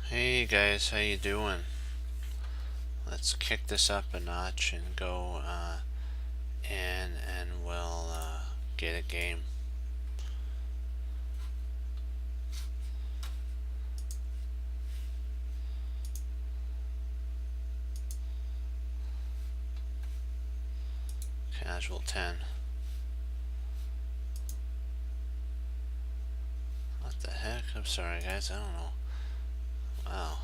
Hey guys, how you doing? Let's kick this up a notch and go in and we'll get a game. Casual 10. What the heck? I'm sorry guys, I don't know. Wow.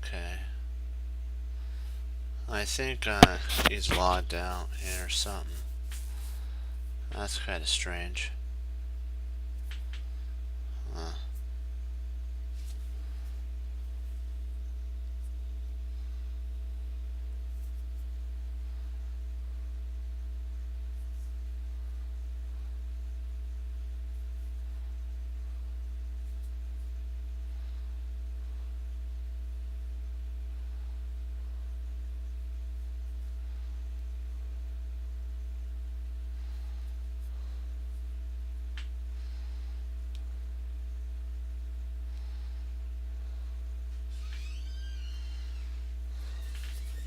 Okay. I think he's logged out here or something. That's kind of strange. Huh.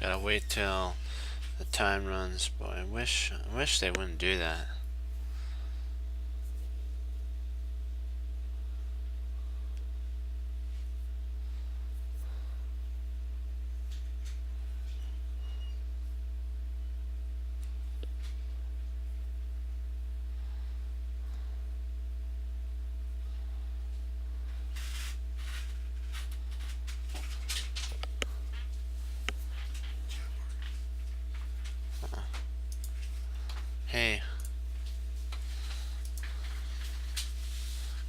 Gotta wait till the time runs, but I wish they wouldn't do that. Hey,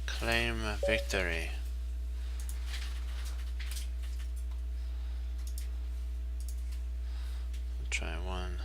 claim a victory. I'll try one.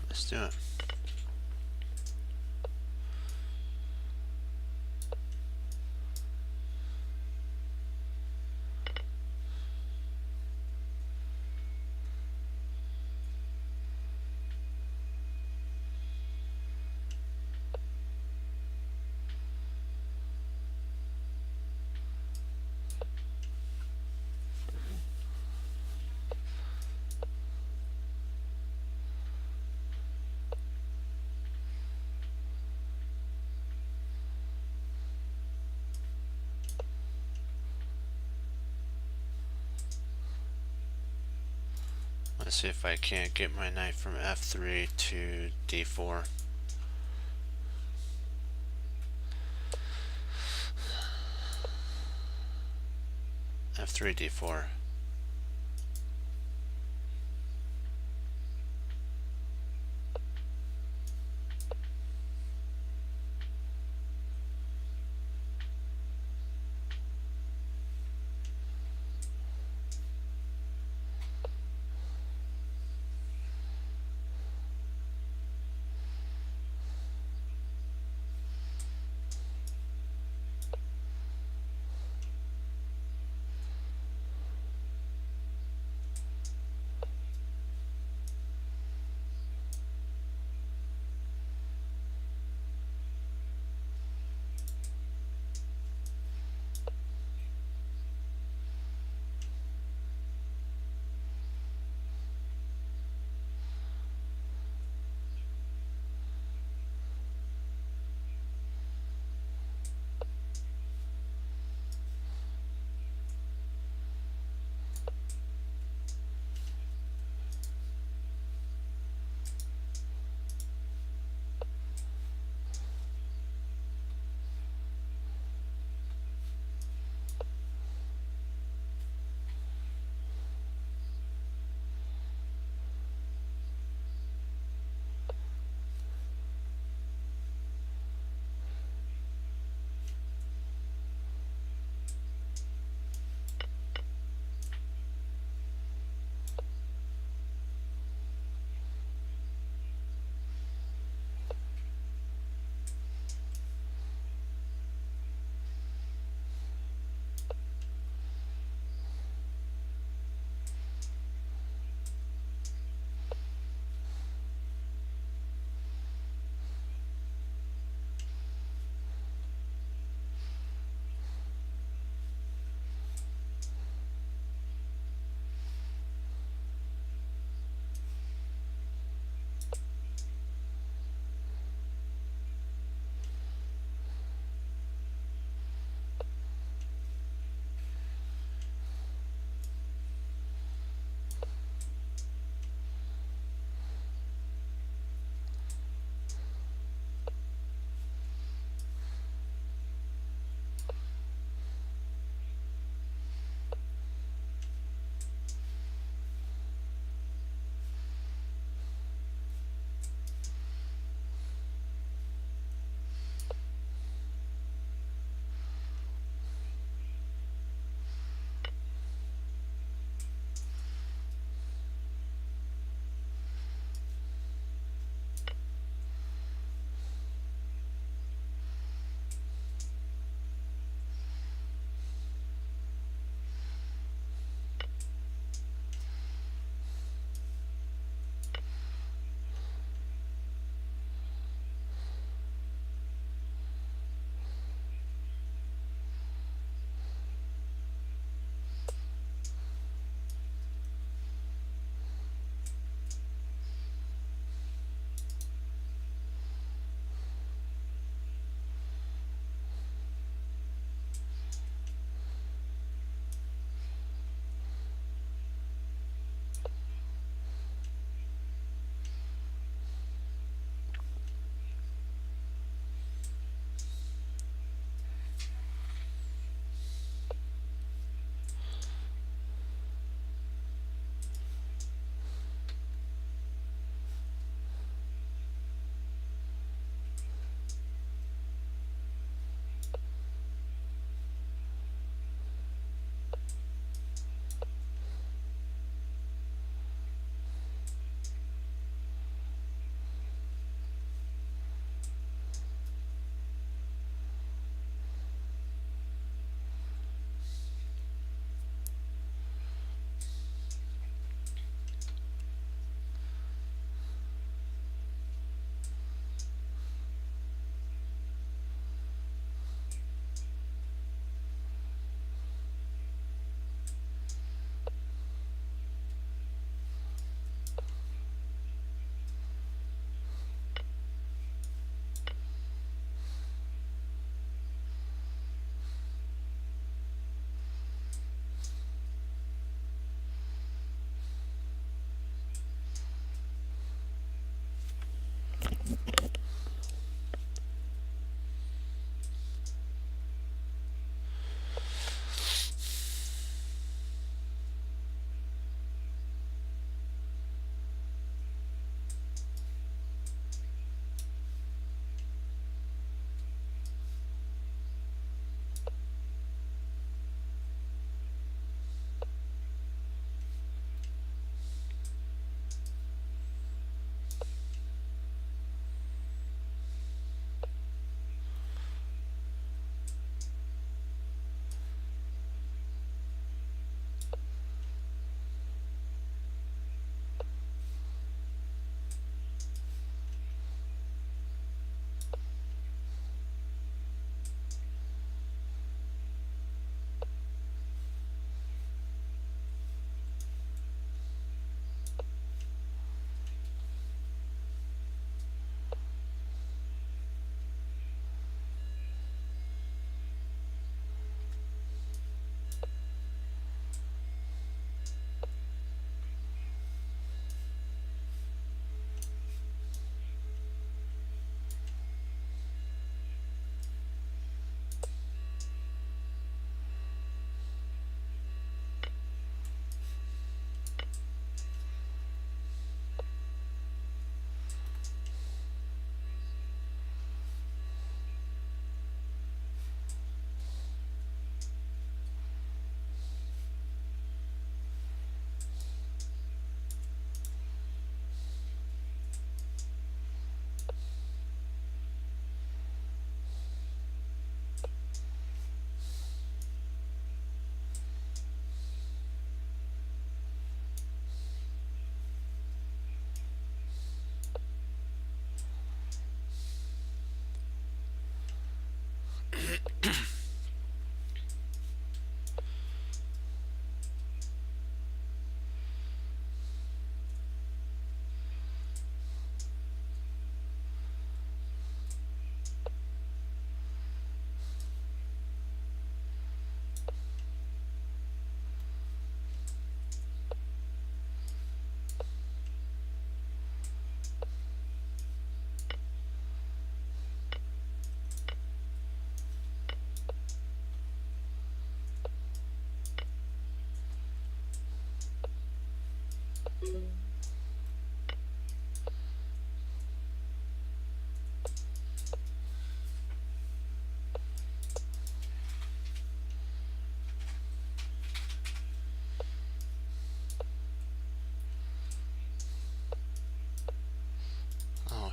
Let's do it. Let's see if I can't get my knight from f3 to d4. f3, d4.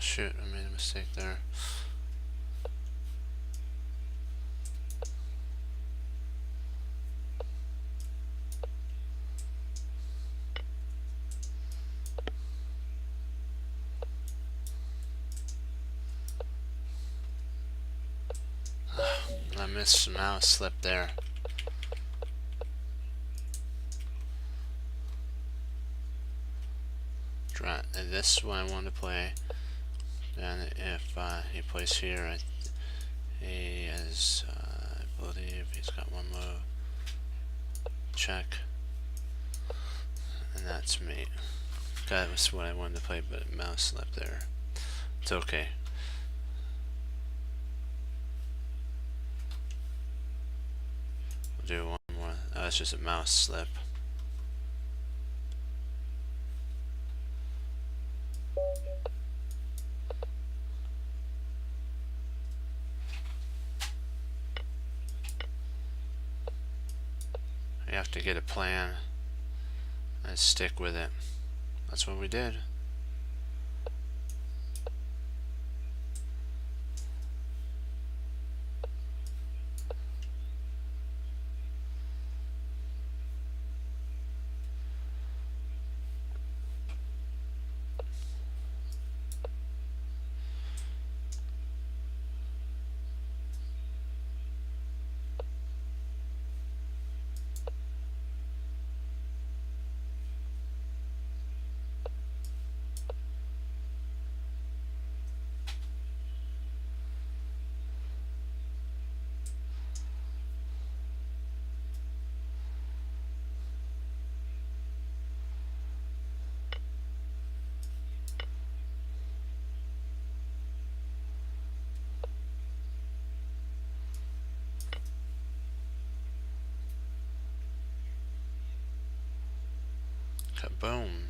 shoot, I made a mistake there. I missed the mouse slip there. This is what I want to play. And if he plays here, he has, I believe he's got one move. Check. And that's me. That was what I wanted to play, but mouse slipped there. It's okay. We'll do one more. Oh, it's just a mouse slip. You have to get a plan and stick with it. That's what we did. Kaboom.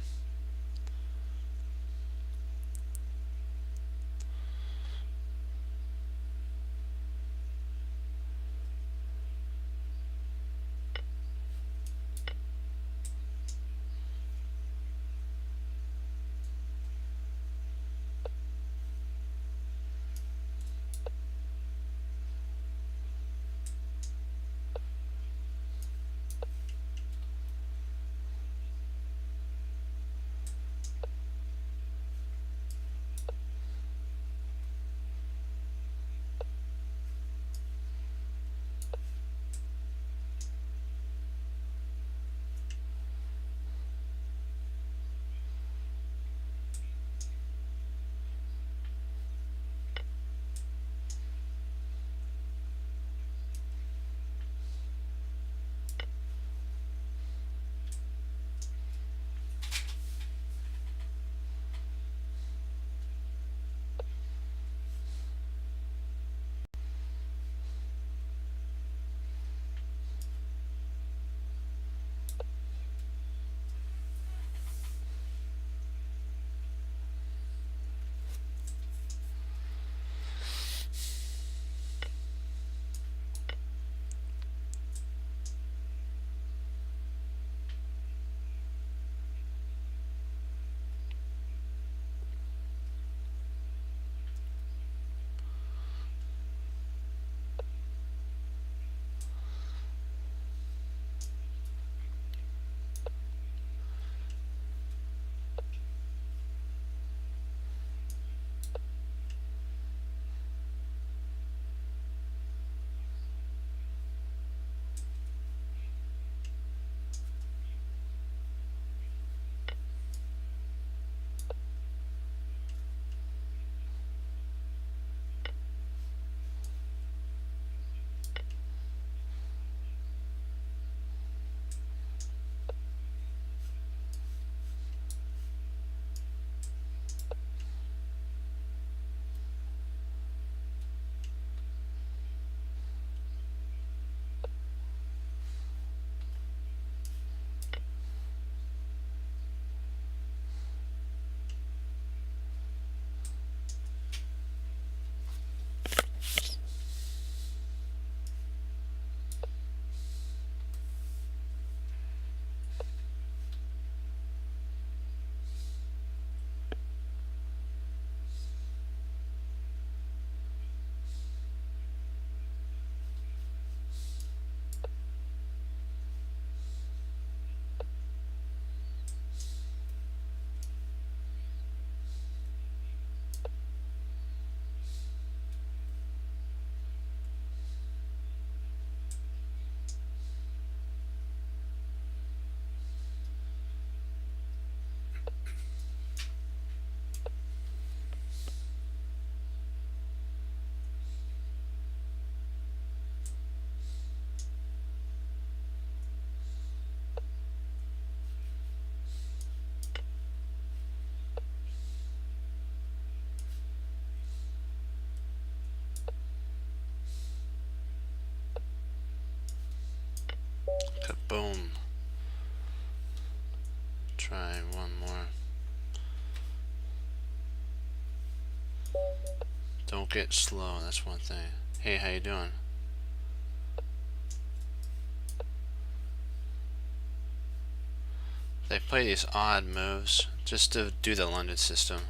Boom. Try one more. Don't get slow, that's one thing. Hey, how you doing? They play these odd moves just to do the London system.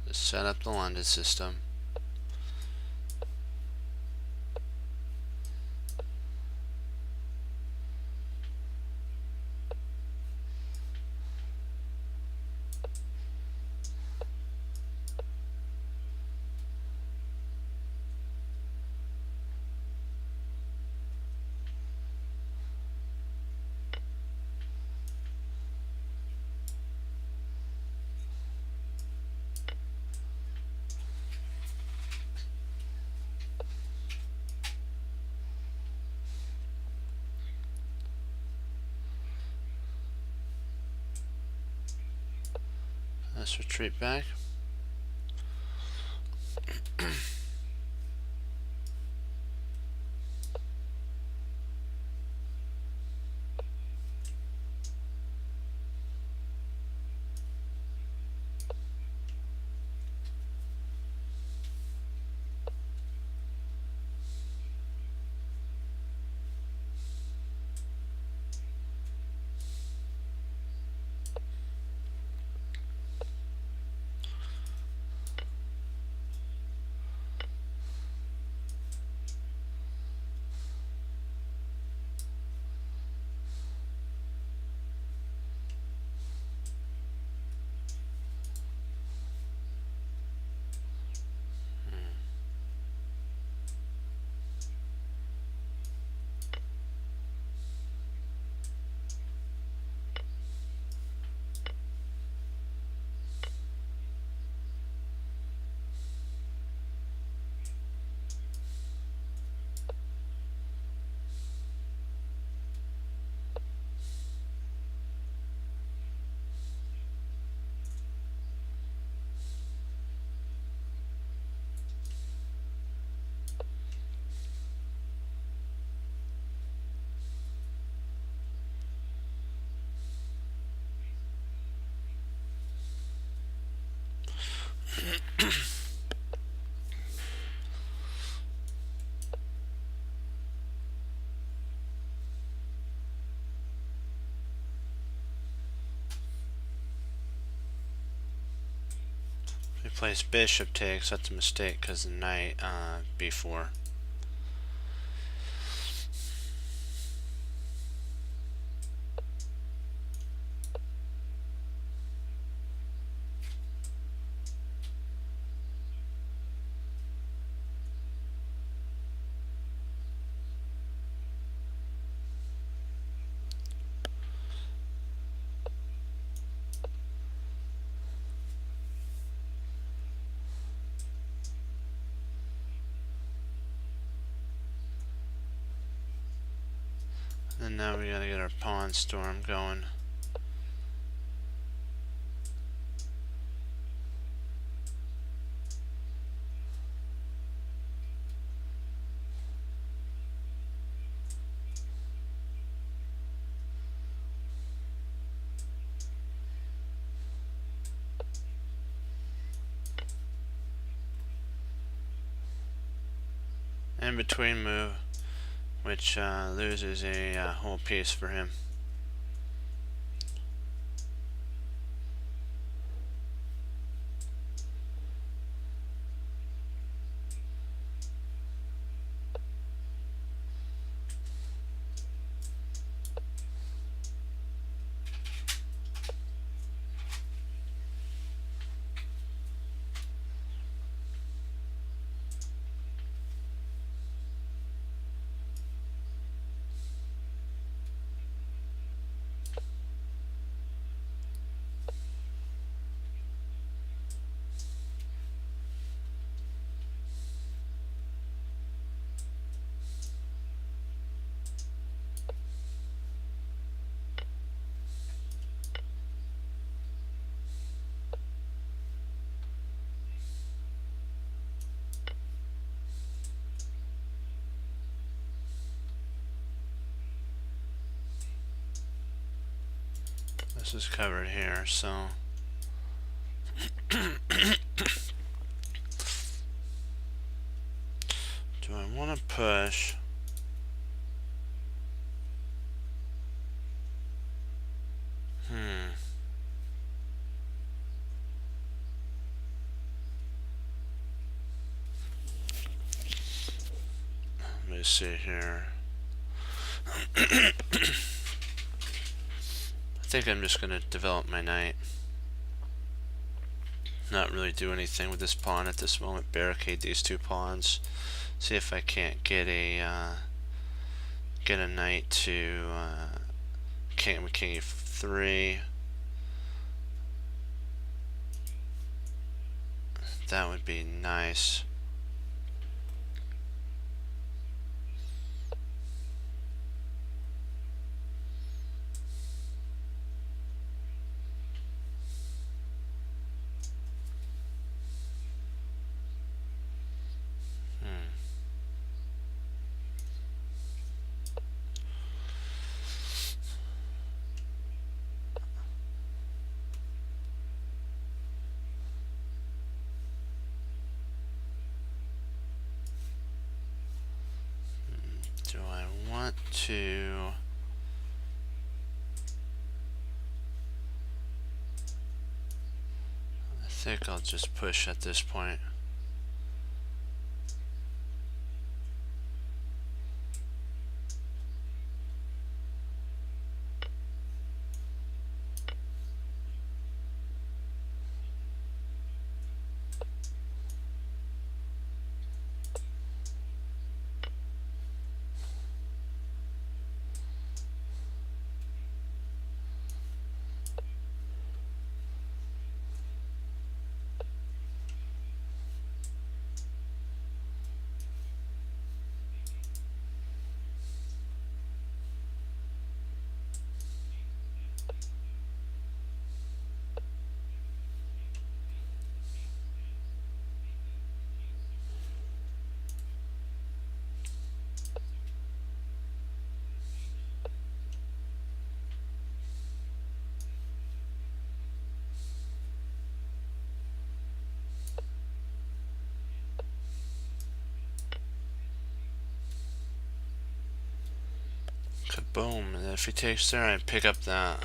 Just set up the London system. Let's retreat back. We place bishop takes, that's a mistake because the knight b4. And now we gotta get our pawn storm going. In between move, which loses a whole piece for him. This is covered here, so do I want to push? Let me see here. I think I'm just going to develop my knight. Not really do anything with this pawn at this moment. Barricade these two pawns. See if I can't get a knight to king e3. That would be nice. Do I want to? I think I'll just push at this point. Kaboom! And then if he takes there, I pick up the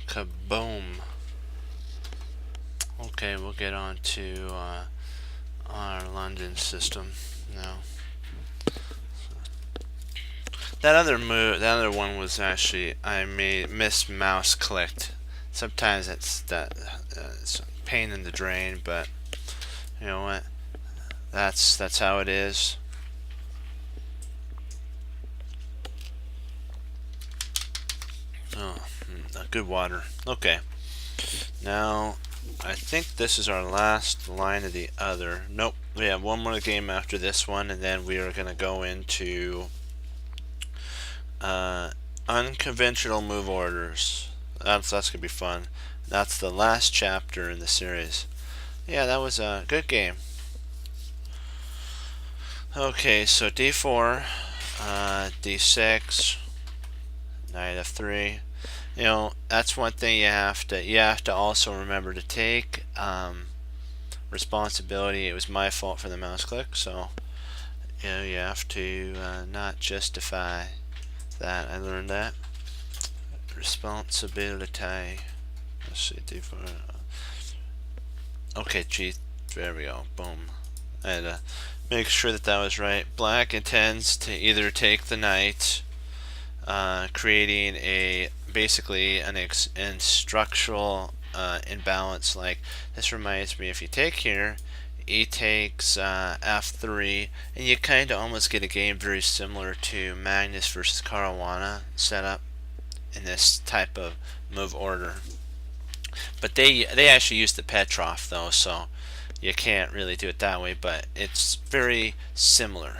kaboom. Okay, we'll get on to our London system now. That other one was actually I mouse clicked. Sometimes it's it's a pain in the drain, but you know what? That's how it is. Oh, good water. Okay. Now, I think this is our last line of the other. Nope. We have one more game after this one, and then we are going to go into unconventional move orders. That's going to be fun. That's the last chapter in the series. Yeah, that was a good game. Okay, so d4, d6, knight f3. You know, that's one thing you have to also remember to take responsibility. It was my fault for the mouse click, so you know, you have to not justify that. I learned that. Responsibility. Let's see, d4. Okay, G. There we go. Boom. And make sure that was right. Black intends to either take the knight, creating basically an instructional imbalance. Like this reminds me, if you take here, E takes f3, and you kind of almost get a game very similar to Magnus versus Caruana setup in this type of move order. But they actually use the Petrov though, so you can't really do it that way, but it's very similar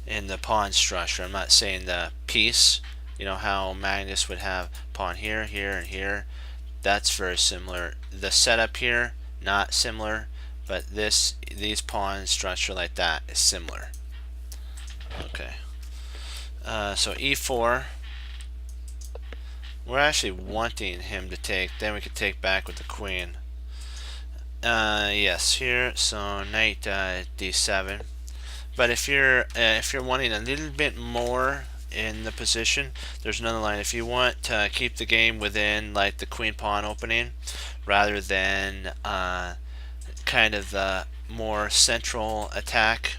in the pawn structure. I'm not saying the piece, you know how Magnus would have pawn here, here, and here. That's very similar. The setup here, not similar, but these pawn structure like that is similar. Okay. So e4. We're actually wanting him to take. Then we could take back with the queen. Yes, here. So knight d7. But if you're wanting a little bit more in the position, there's another line. If you want to keep the game within like the queen pawn opening, rather than kind of the more central attack,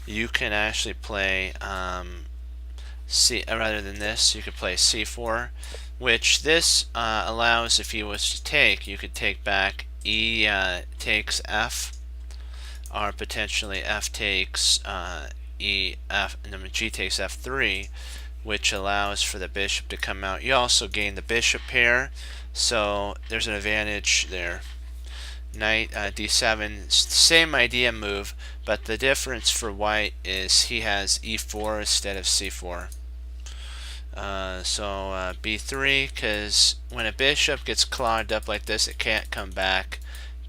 you can actually play rather than this, you could play c4, which this allows, if he was to take, you could take back e takes f, or potentially f takes g takes f3, which allows for the bishop to come out. You also gain the bishop pair, so there's an advantage there. Knight d7, same idea move, but the difference for white is he has e4 instead of c4. So b3, because when a bishop gets clogged up like this, it can't come back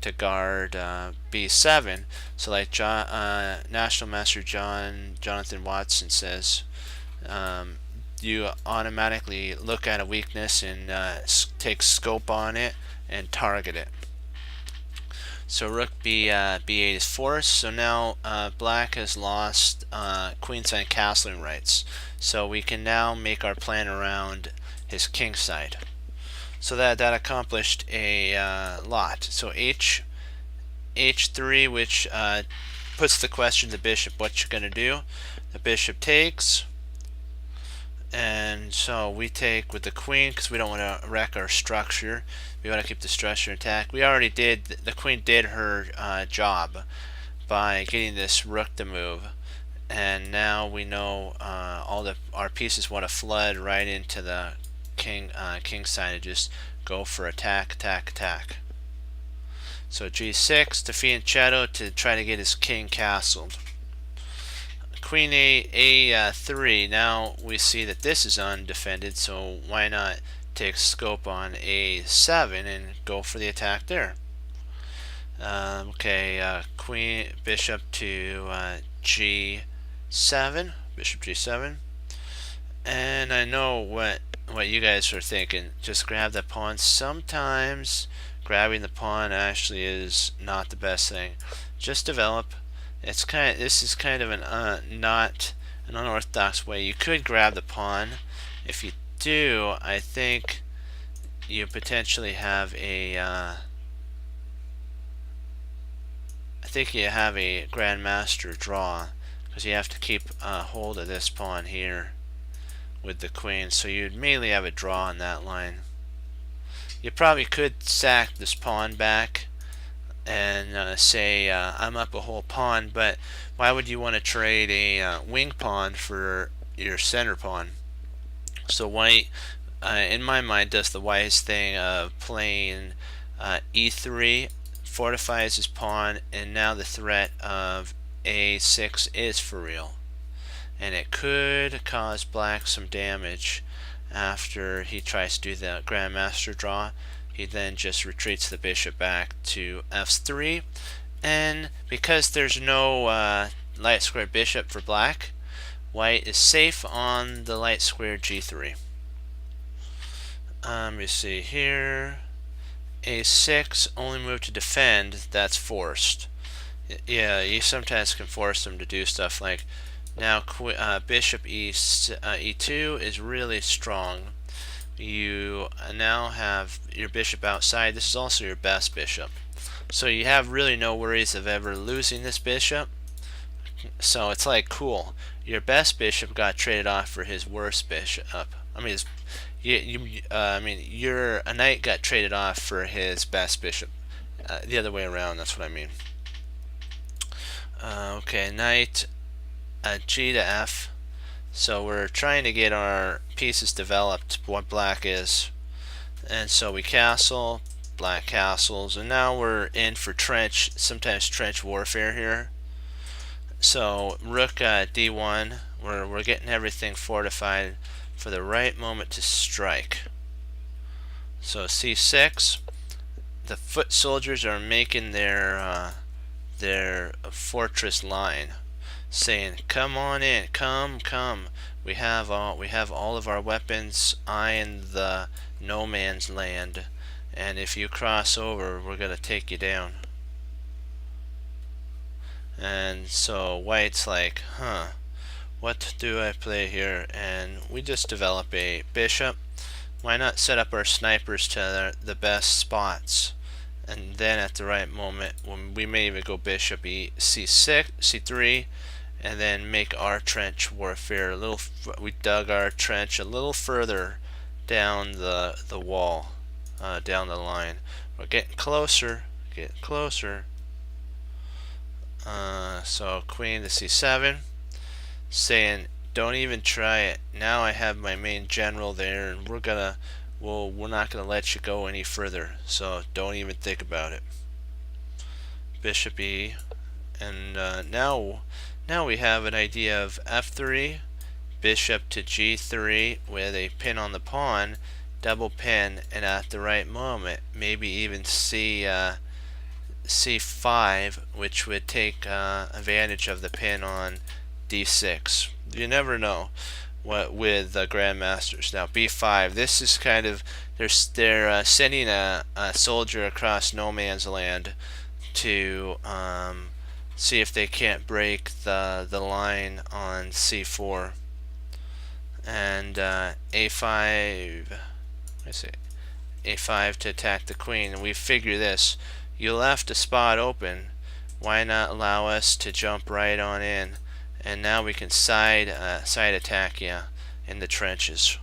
to guard b7. So like National Master Jonathan Watson says, you automatically look at a weakness and take scope on it and target it. So rook b8 is forced. So now black has lost queenside castling rights. So we can now make our plan around his king side. So that accomplished a lot. So h3, which puts the question to the bishop, what you gonna do? The bishop takes, and so we take with the queen because we don't want to wreck our structure. We want to keep the structure intact. We already did, the queen did her job by getting this rook to move, and now we know our pieces want to flood right into the king side and just go for attack, attack, attack. So g6 to fianchetto to try to get his king castled. Queen a3. Now we see that this is undefended, so why not take scope on a7 and go for the attack there? Okay, queen bishop to g7, bishop g7, and I know what you guys are thinking. Just grab the pawn. Sometimes grabbing the pawn actually is not the best thing. Just develop. This is kind of an not an unorthodox way. You could grab the pawn. If you do, I think you potentially have a grandmaster draw, because you have to keep hold of this pawn here with the queen. So you'd mainly have a draw on that line. You probably could sack this pawn back and say I'm up a whole pawn, but why would you want to trade a wing pawn for your center pawn? So white, in my mind, does the wise thing of playing e3, fortifies his pawn, and now the threat of a6 is for real, and it could cause black some damage. After he tries to do the grandmaster draw, he then just retreats the bishop back to f3, and because there's no light square bishop for black, white is safe on the light square g3. Let me see here. a6, only move to defend. That's forced. Yeah, you sometimes can force them to do stuff like now bishop e2 is really strong. You now have your bishop outside. This is also your best bishop, so you have really no worries of ever losing this bishop. So it's like cool, your best bishop got traded off for his worst bishop. I mean I mean, a knight got traded off for his best bishop. The other way around, that's what I mean. Okay, knight G to F. So we're trying to get our pieces developed, what black is. And so we castle, black castles, and now we're in for sometimes trench warfare here. So rook D1, we're getting everything fortified for the right moment to strike. So C6, the foot soldiers are making their fortress line, saying, "Come on in, come. We have all of our weapons eyeing the no man's land, and if you cross over, we're gonna take you down." And so white's like, what do I play here? And we just develop a bishop. Why not set up our snipers to the best spots? And then at the right moment, when we may even go bishop C6, C3, and then make our trench warfare we dug our trench a little further down the wall, down the line. We're getting closer, so queen to C7, saying, don't even try it. Now I have my main general there, and we're not gonna let you go any further. So don't even think about it. Bishop E, and now we have an idea of F3, bishop to G3 with a pin on the pawn, double pin, and at the right moment, maybe even C5, which would take advantage of the pin on D6. You never know what with grandmasters. Now B5, this is kind of they're sending a soldier across no man's land to see if they can't break the line on C4. And A5, A5 to attack the queen. And we figure this: you left a spot open, why not allow us to jump right on in? And now we can side attack you in the trenches.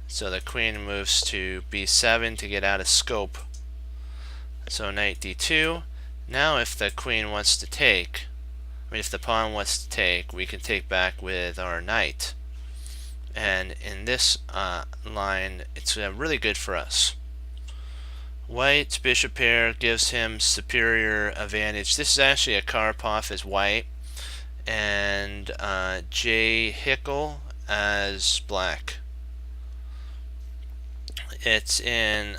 So the queen moves to B7 to get out of scope. So knight D2. Now if the queen wants to take, if the pawn wants to take, we can take back with our knight. And in this line, it's really good for us. White's bishop pair gives him superior advantage. This is actually a Karpov as white, and J. Hickel as black. It's in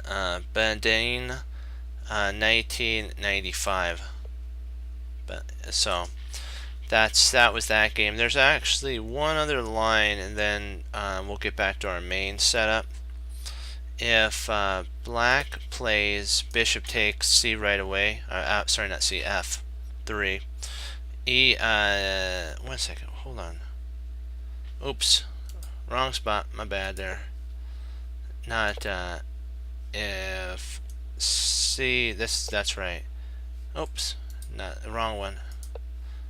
Bandane 1995. So that was that game. There's actually one other line, and then we'll get back to our main setup. If black plays bishop takes C right away, sorry, not C, F3, E, 1 second, hold on. Oops, wrong spot, my bad there. Not if C, that's right. Oops, not the wrong one.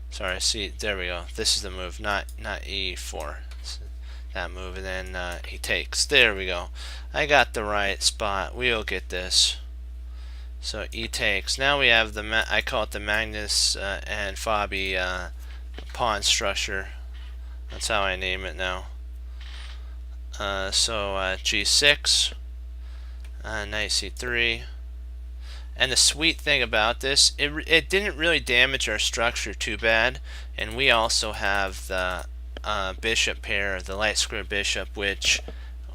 Sorry, C, there we go. This is the move, not E4. That move, and then he takes. There we go. I got the right spot. We'll get this. So E takes. Now we have I call it the Magnus and Fabi pawn structure. That's how I name it now. So G6, knight C3. And the sweet thing about this, it didn't really damage our structure too bad, and we also have the bishop pair, the light square bishop, which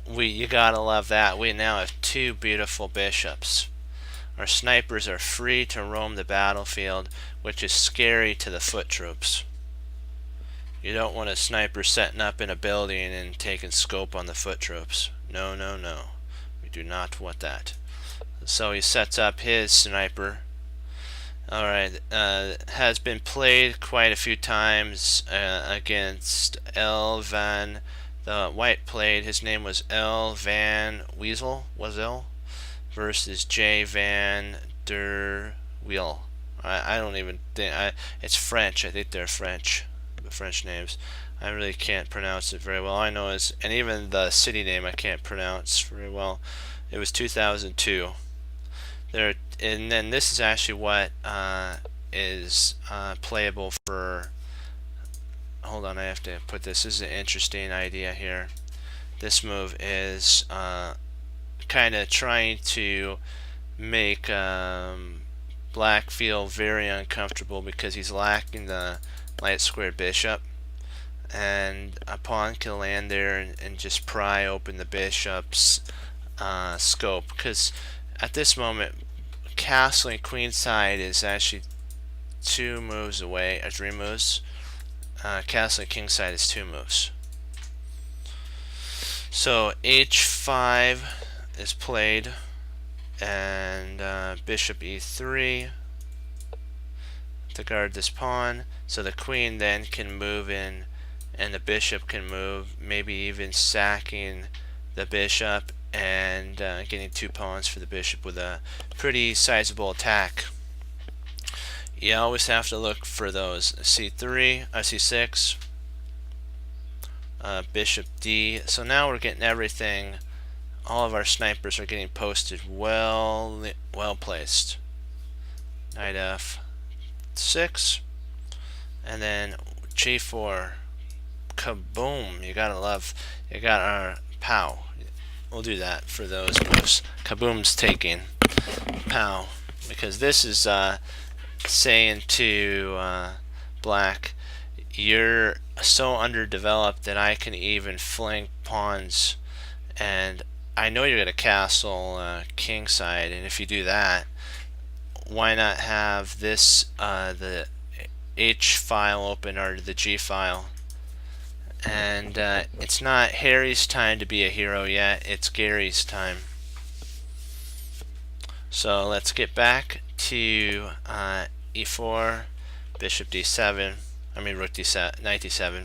you gotta love that. We now have two beautiful bishops. Our snipers are free to roam the battlefield, which is scary to the foot troops. You don't want a sniper setting up in a building and taking scope on the foot troops. No, no, no. We do not want that. So he sets up his sniper. Alright, has been played quite a few times against L. Van, the white played, his name was L. Van Wezel, versus J. Van der Wiel. I don't even think, it's French, I think they're French, the French names. I really can't pronounce it very well. All I know is, and even the city name I can't pronounce very well. It was 2002. There, and then this is actually what is playable for. Hold on, I have to put this. This is an interesting idea here. This move is kind of trying to make Black feel very uncomfortable because he's lacking the light squared bishop, and a pawn can land there and just pry open the bishop's scope, because at this moment castling queenside is actually 2 moves away, or 3 moves. Castling kingside is 2 moves. So h5 is played, and bishop e3 to guard this pawn, so the queen then can move in and the bishop can move, maybe even sacking the bishop and getting 2 pawns for the bishop with a pretty sizable attack. You always have to look for those. c3, c6, bishop d. So now we're getting everything. All of our snipers are getting posted well placed. Knight f6, and then g4. Kaboom! You got our pow. We'll do that for those moves. Kaboom's taking pow, because this is saying to Black, you're so underdeveloped that I can even flank pawns, and I know you're going to castle kingside, and if you do that, why not have this the H file open, or the G file? And it's not Harry's time to be a hero yet, it's Gary's time. So let's get back to e4, bishop d7, rook d7, knight d7,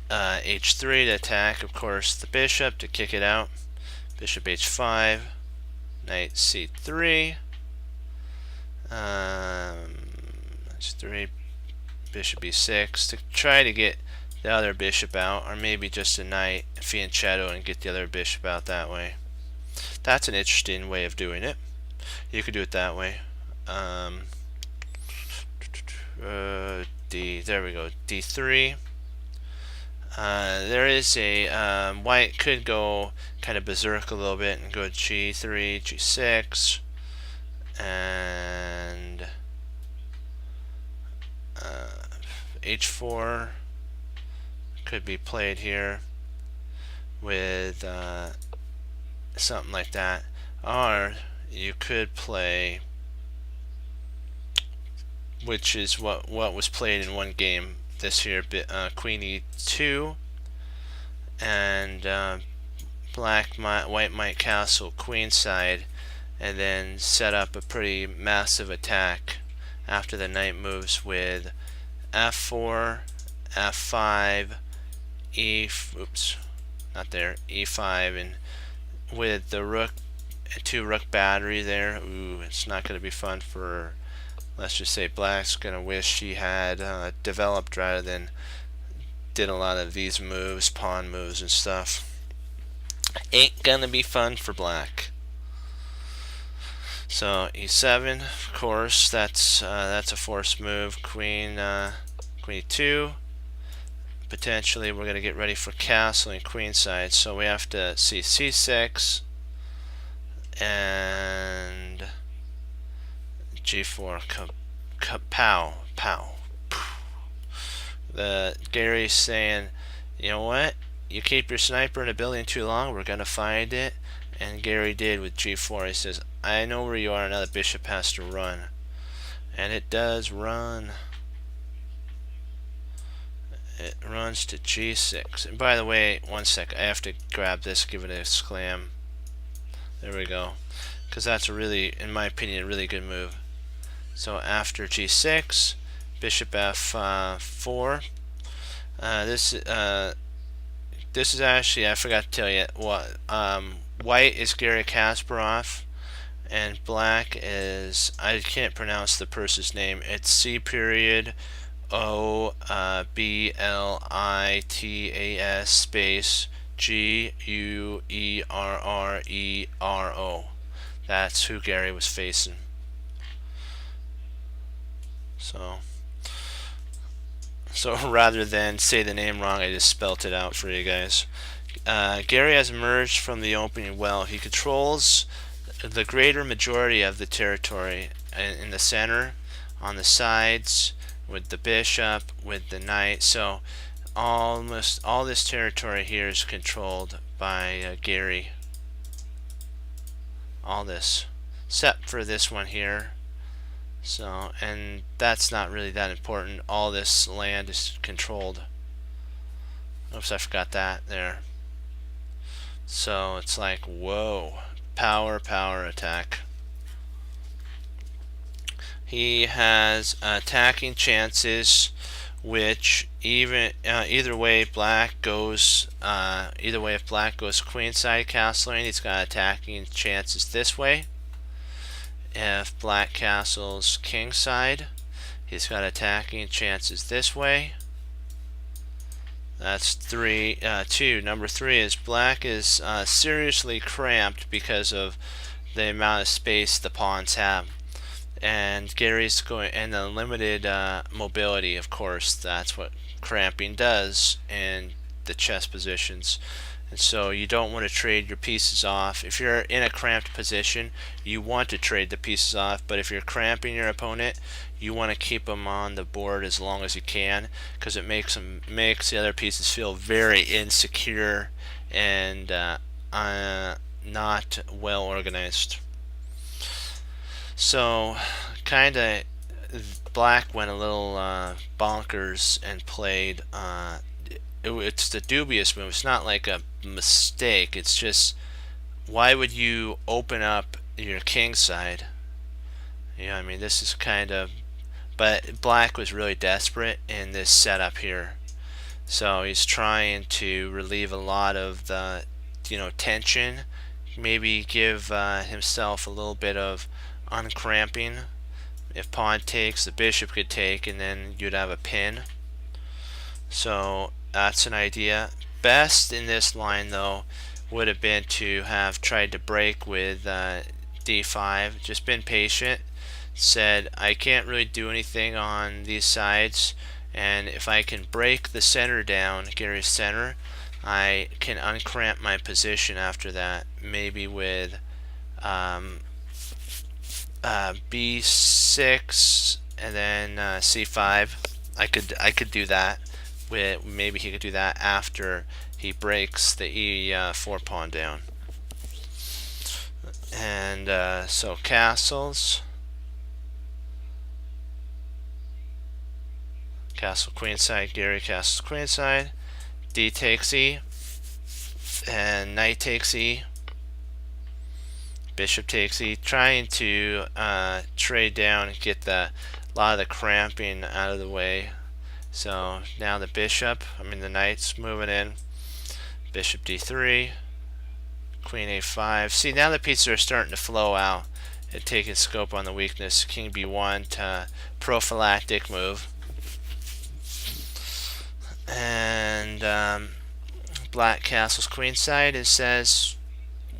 h3 to attack, of course, the bishop to kick it out, bishop h5, knight c3, h3, bishop e6 to try to get the other bishop out, or maybe just a knight fianchetto and get the other bishop out that way. That's an interesting way of doing it. You could do it that way. There we go, d3. There is a white could go kind of berserk a little bit and go g3, g6, and h4 could be played here with something like that, or you could play, which is what was played in one game this year, queen e2, and white might castle queenside and then set up a pretty massive attack after the knight moves with f4, f5, e5, and with the rook, 2 rook battery there. Ooh, it's not going to be fun for, let's just say, Black's going to wish she had developed rather than did a lot of these moves, pawn moves and stuff. Ain't going to be fun for Black. So e7, of course, that's a forced move. Queen e2. Potentially we're going to get ready for castling queenside, so we have to see c6 and g4. Pow. Gary's saying, you know what, you keep your sniper in a building too long, we're going to find it. And Gary did with g4. He says, I know where you are, now the bishop has to run. And it does run. It runs to g6. And by the way, one sec, I have to grab this, give it a slam. There we go. Because that's a really, in my opinion, a really good move. So after g6, bishop f4. This is actually, I forgot to tell you what. White is Gary Kasparov, and Black is, I can't pronounce the person's name. It's C period Oblitas space Guerrero. That's who Gary was facing. So rather than say the name wrong, I just spelt it out for you guys. Gary has emerged from the opening well. He controls the greater majority of the territory in the center, on the sides, with the bishop, with the knight. So almost all this territory here is controlled by Gary. All this, except for this one here. So, and that's not really that important. All this land is controlled. Oops, I forgot that there. So it's like, whoa, power attack. He has attacking chances, which either way black goes, either way if black goes queenside castling, he's got attacking chances this way. If black castles kingside, he's got attacking chances this way. That's two. Number 3 is black is seriously cramped because of the amount of space the pawns have, and Gary's going, and the limited mobility. Of course, that's what cramping does in the chess positions. And so you don't want to trade your pieces off. If you're in a cramped position, you want to trade the pieces off, but if you're cramping your opponent, you want to keep them on the board as long as you can, because it makes the other pieces feel very insecure and not well organized. So kind of black went a little bonkers and played it's the dubious move. It's not like a mistake. It's just, why would you open up your king side? I mean, this is kind of, but black was really desperate in this setup here. So he's trying to relieve a lot of the, tension. Maybe give himself a little bit of uncramping. If pawn takes, the bishop could take, and then you'd have a pin. So that's an idea. Best in this line, though, would have been to have tried to break with d5. Just been patient. Said, I can't really do anything on these sides, and if I can break the center down, Gary's center, I can uncramp my position after that. Maybe with b6 and then c5. I could do that. Maybe he could do that after he breaks the e4 pawn down. And so castles, castle queenside, Gary castles queenside, d takes e, and knight takes e, bishop takes e, trying to trade down and get a lot of the cramping out of the way. So now the the knight's moving in. Bishop d3, queen a5. See, now the pieces are starting to flow out and taking scope on the weakness. King b1 to prophylactic move. And black castles queenside. It says,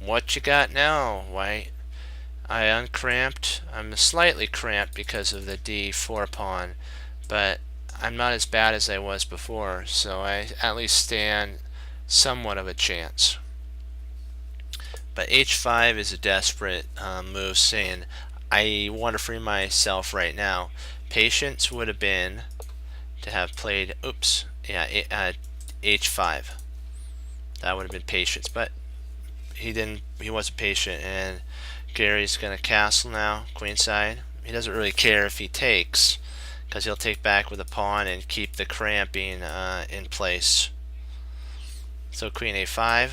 what you got now, white? I uncramped. I'm slightly cramped because of the d4 pawn, but I'm not as bad as I was before, so I at least stand somewhat of a chance. But h5 is a desperate move, saying I want to free myself right now. Patience would have been to have played h5. That would have been patience, but he wasn't patient, and Gary's gonna castle now, queenside. He doesn't really care if he takes, because he'll take back with a pawn and keep the cramping in place. So queen a5.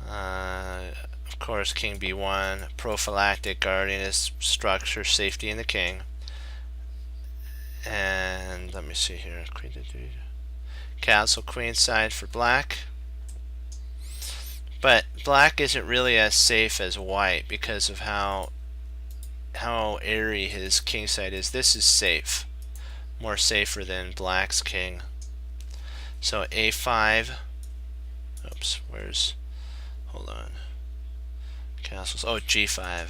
Of course, king b1, prophylactic, guarding his structure, safety in the king. And let me see here, castle queenside for black. But black isn't really as safe as white because of how airy his kingside is. This is safe. more safer than black's king. So a5. Oops, hold on. Castles. Oh, g5.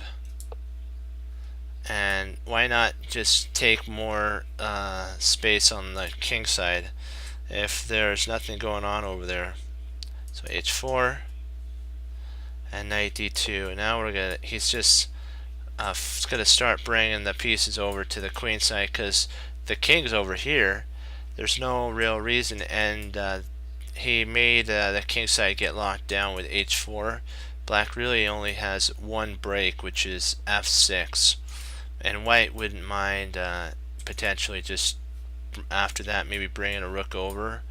And why not just take more space on the king side if there's nothing going on over there? So h4 and knight d2. And now he's just gonna start bringing the pieces over to the queen side because the king's over here. There's no real reason, and he made the king side get locked down with h4. Black really only has one break, which is f6, and white wouldn't mind potentially just after that maybe bringing a rook over,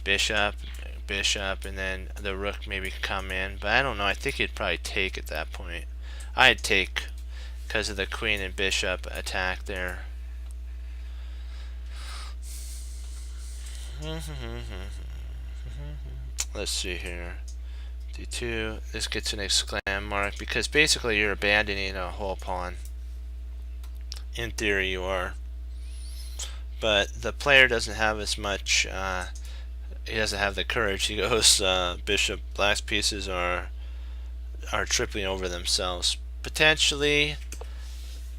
bishop, and then the rook maybe come in. But I don't know. I think he'd probably take at that point. I'd take because of the queen and bishop attack there. Let's see here. d2. This gets an exclamation mark because basically you're abandoning a whole pawn. In theory you are. But the player doesn't have as much, he doesn't have the courage. He goes bishop. Black's pieces are tripling over themselves. Potentially,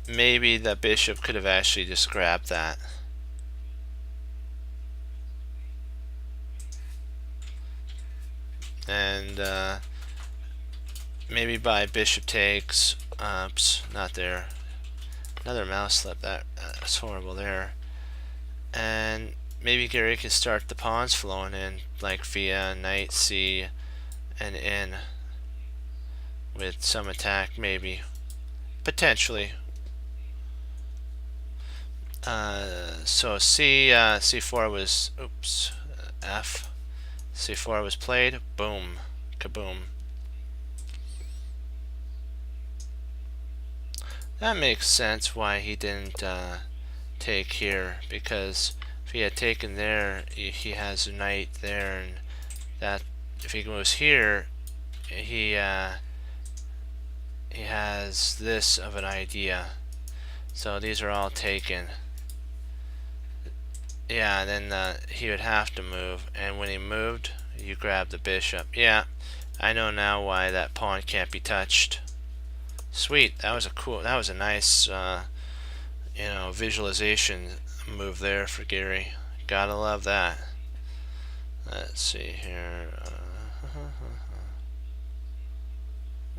maybe the bishop could have actually just grabbed that. And maybe by bishop takes, oops, not there. Another mouse slip, that's horrible there. And maybe Gary can start the pawns flowing in, like via knight c and in with some attack, maybe, potentially. So c4 was, oops, f. c4 was played. Boom, kaboom. That makes sense why he didn't take here, because if he had taken there, he has a knight there, and that if he goes here, he has this of an idea. So these are all taken. Yeah, then he would have to move, and when he moved, you grab the bishop. Yeah, I know now why that pawn can't be touched. Sweet, that was a nice visualization move there for Gary. Gotta love that. Let's see here.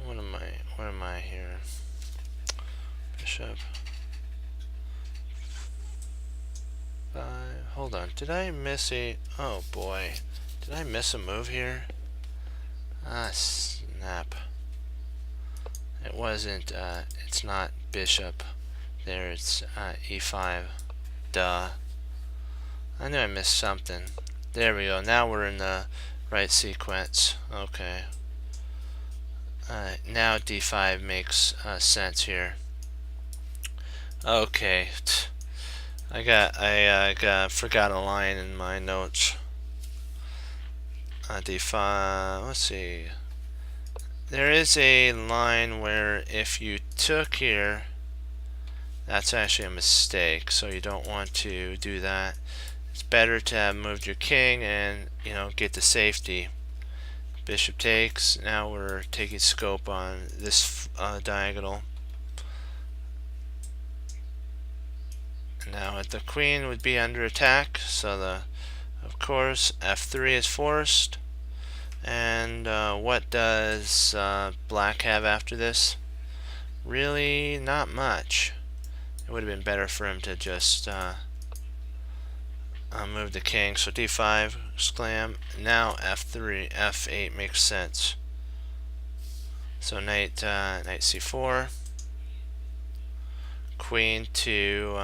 What am I here? Bishop. 5. Hold on. Did I miss a? Oh boy. Did I miss a move here? Ah, snap. It wasn't. It's not bishop. There. It's e5. Duh. I knew I missed something. There we go. Now we're in the right sequence. Okay. Now d5 makes sense here. Okay. I forgot a line in my notes. d5. Let's see. There is a line where if you took here, that's actually a mistake. So you don't want to do that. It's better to have moved your king and get the safety. Bishop takes. Now we're taking scope on this diagonal. Now the queen would be under attack, so of course f3 is forced. And what does black have after this? Really not much. It would have been better for him to just move the king. So d5, exclam. Now f3, f8 makes sense. So knight c4, queen to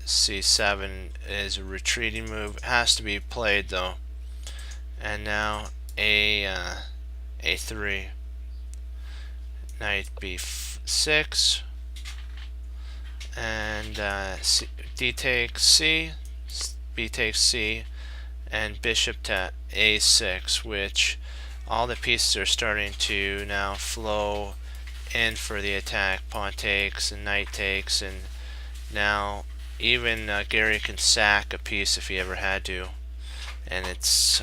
c7 is a retreating move. It has to be played though. And now a3, knight b6, and d takes c, b takes c, and bishop to a6, which all the pieces are starting to now flow in for the attack. Pawn takes and knight takes, and now even Gary can sack a piece if he ever had to, and it's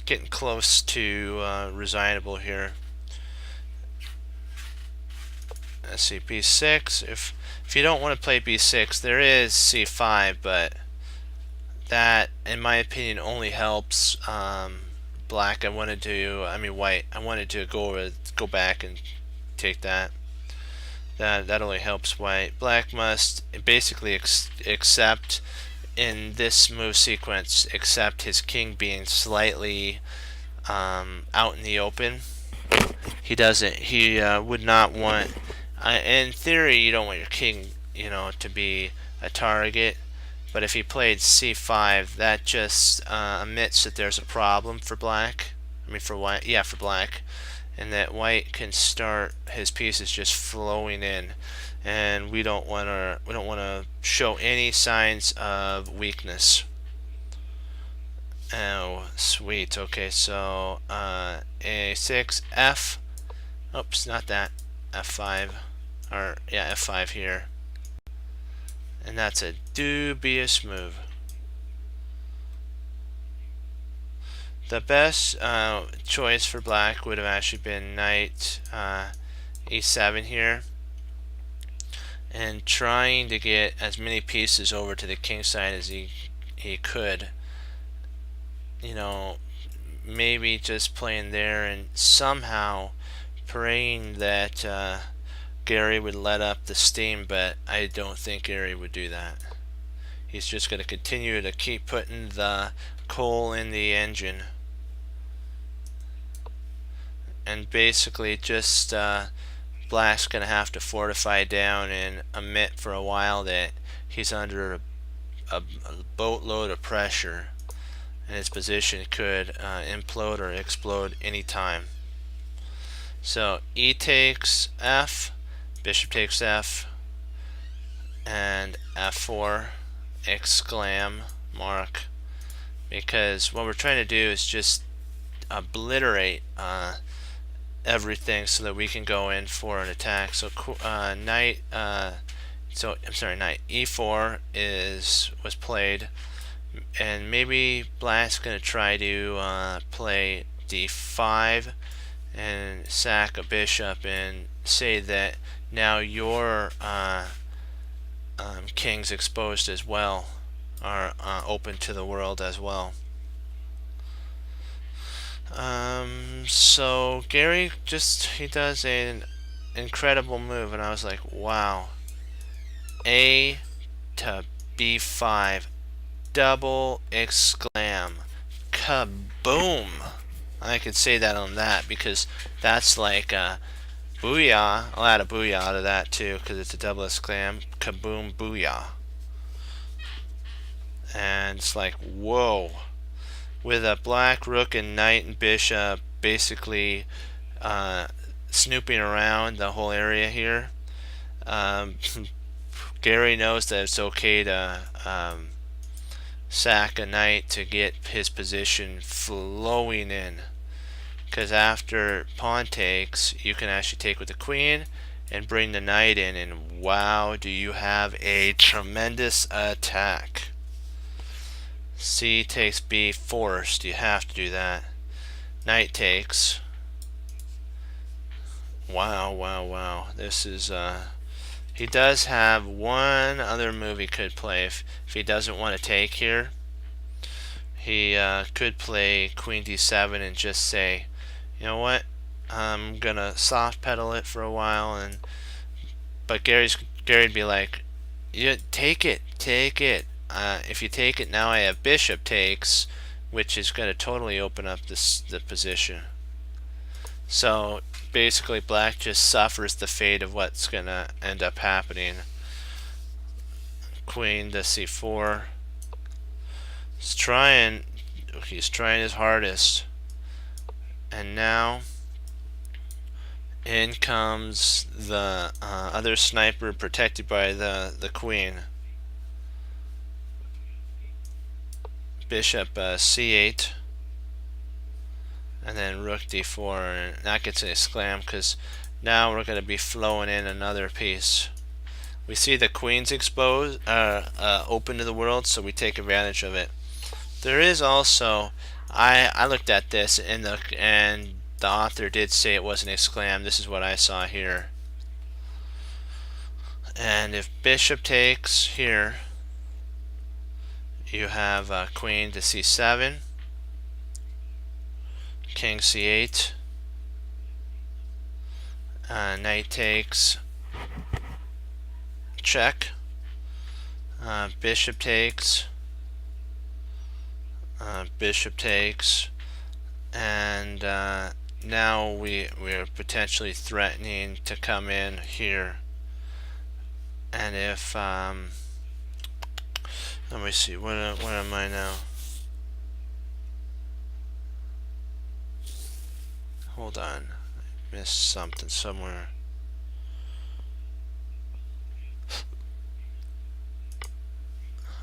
getting close to resignable here. Let's see, b6. If you don't want to play b6, there is c5, but that, in my opinion, only helps black. White. I wanted to go back and take that. That only helps white. Black must basically accept in this move sequence, accept his king being slightly out in the open. He doesn't. He would not want. In theory, you don't want your king, to be a target. But if he played c5, that just admits that there's a problem for black. For white. Yeah, for black, and that white can start his pieces just flowing in, and we don't want to show any signs of weakness. Oh, sweet. Okay, so a6, f. Oops, not that. f5, or yeah, f5 here. And that's a dubious move. The best choice for black would have actually been knight e7 here, and trying to get as many pieces over to the king side as he could. Maybe just playing there and somehow praying that Gary would let up the steam, but I don't think Gary would do that. He's just going to continue to keep putting the coal in the engine, and basically just black's going to have to fortify down and admit for a while that he's under a boatload of pressure, and his position could implode or explode anytime. So e takes f, bishop takes f, and f4 exclam mark, because what we're trying to do is just obliterate everything so that we can go in for an attack. So knight e4 was played, and maybe black's going to try to play d5 and sack a bishop and say that now your king's exposed as well, are open to the world as well. So Gary he does an incredible move, and I was like, wow. A to b5, double exclam, kaboom. I could say that on that because that's like booyah. I'll add a booyah out of that too because it's a double exclam, kaboom, booyah. And it's like, whoa. With a black rook and knight and bishop basically snooping around the whole area here, Gary knows that it's okay to sack a knight to get his position flowing in, because after pawn takes, you can actually take with the queen and bring the knight in, and wow, do you have a tremendous attack. C takes B forced. You have to do that. Knight takes. Wow, wow, wow. This is he does have one other move he could play if he doesn't want to take here. He could play queen d7 and just say, you know what, I'm gonna soft pedal it for a while, but Gary'd be like, yeah, take it. If you take it now, I have bishop takes, which is going to totally open up the position. So basically black just suffers the fate of what's going to end up happening. Queen to c4. He's trying his hardest, and now in comes the other sniper protected by the queen. Bishop c8, and then rook d4, and that gets an exclam because now we're going to be flowing in another piece. We see the queen's exposed, open to the world, so we take advantage of it. There is also, I looked at this, and the author did say it wasn't exclam. This is what I saw here. And if bishop takes here, you have queen to c7, king c8, knight takes, check, bishop takes, bishop takes, and now we're potentially threatening to come in here. And if let me see, what am I now? Hold on, I missed something somewhere.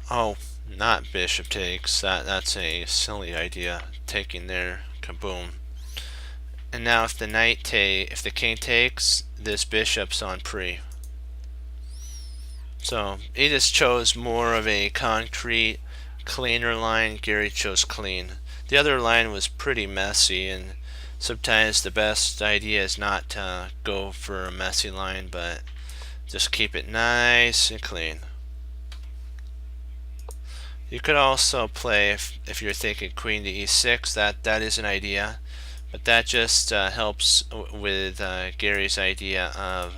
Oh, not bishop takes. That's a silly idea. Taking there, kaboom. And now if the if the king takes, this bishop's on pre. So he just chose more of a concrete, cleaner line. Gary chose clean. The other line was pretty messy, and sometimes the best idea is not to go for a messy line, but just keep it nice and clean. You could also play, if you're thinking queen to e6, that is an idea, but that just helps with Gary's idea of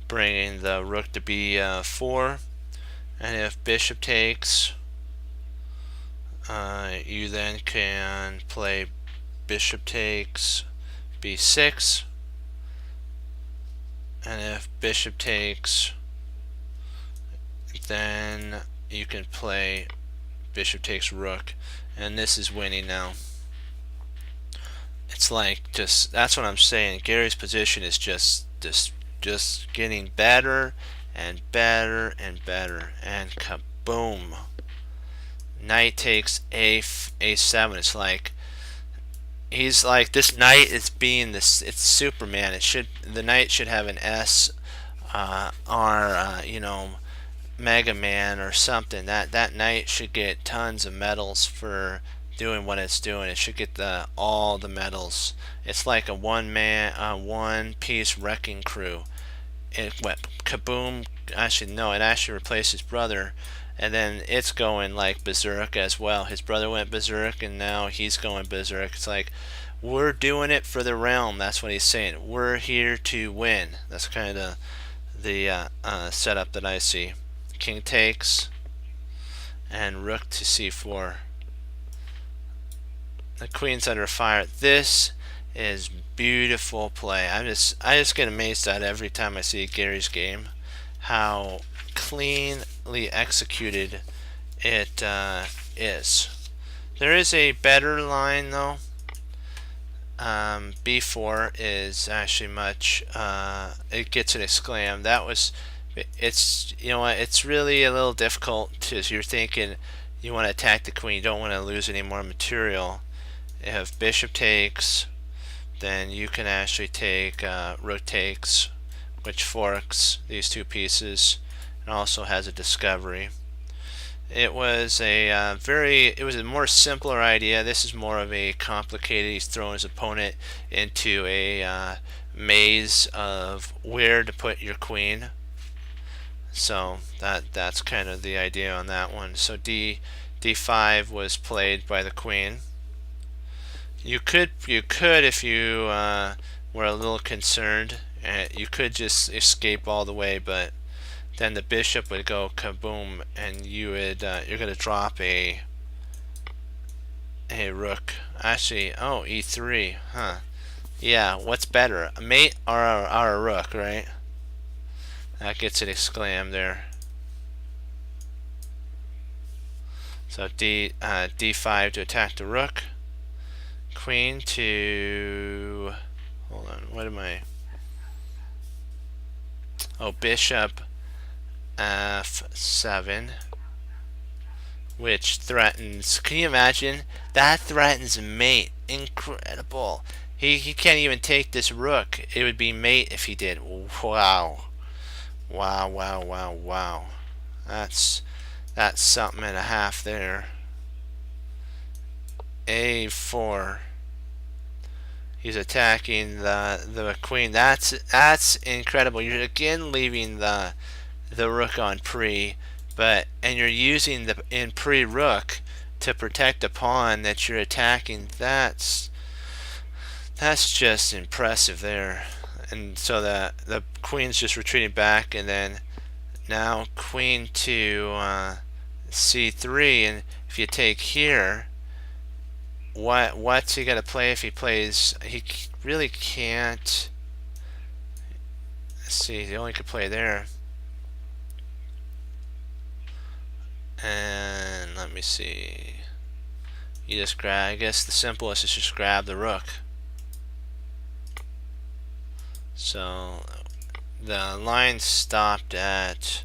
bringing the rook to b4, and if bishop takes, you then can play bishop takes b6, and if bishop takes, then you can play bishop takes rook, and this is winning now. It's like, that's what I'm saying. Gary's position is just getting better and better and better, and kaboom! Knight takes a7. It's like he's like, this knight is being this. It's Superman. The knight should have an S, R, Mega Man or something. That knight should get tons of medals for doing what it's doing. It should get all the medals. It's like a one piece wrecking crew. It went kaboom. Actually, no, it actually replaced his brother, and then it's going like berserk as well. His brother went berserk, and now he's going berserk. It's like, we're doing it for the realm. That's what he's saying. We're here to win. That's kind of the setup that I see. King takes, and rook to c4. The queen's under fire. This is beautiful play. I just get amazed at every time I see Gary's game, how cleanly executed it is. There is a better line though. b4 is actually much. It gets an exclam. It's it's really a little difficult to. So you're thinking you want to attack the queen. You don't want to lose any more material. If bishop takes, then you can actually take rook takes, which forks these two pieces, and also has a discovery. It was a more simpler idea. This is more of a complicated. He's throwing his opponent into a maze of where to put your queen. So that's kind of the idea on that one. So d5 was played by the queen. You could if you were a little concerned, you could just escape all the way, but then the bishop would go kaboom, and you're gonna drop a rook. Actually, oh, e3, huh? Yeah, what's better, a mate or a rook, right? That gets an exclam there. So d5 to attack the rook. Queen to, hold on, what am I? Oh, bishop f7, which threatens. Can you imagine? That threatens mate. Incredible. He can't even take this rook. It would be mate if he did. Wow. Wow, wow, wow, wow. That's something and a half there. A4. He's attacking the queen. That's incredible. You're again leaving the rook on pre, and you're using the in pre rook to protect a pawn that you're attacking. That's just impressive there. And so the queen's just retreating back, and then now queen to c3, and if you take here, what's he gonna play if he plays? He really can't. Let's see, he only could play there. And let me see. You just grab. I guess the simplest is just grab the rook. So the line stopped at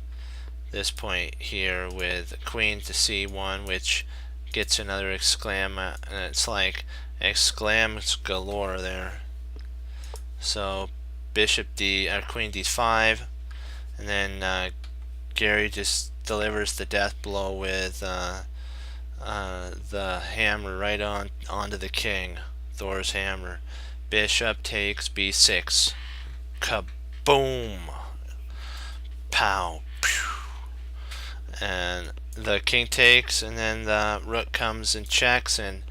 this point here with queen to c1, which gets another exclam, and it's like exclams galore there. So bishop d or queen d5, and then Gary just delivers the death blow with the hammer right onto the king. Thor's hammer. Bishop takes b6. Kaboom! Pow! Pew! And the king takes, and then the rook comes and checks, and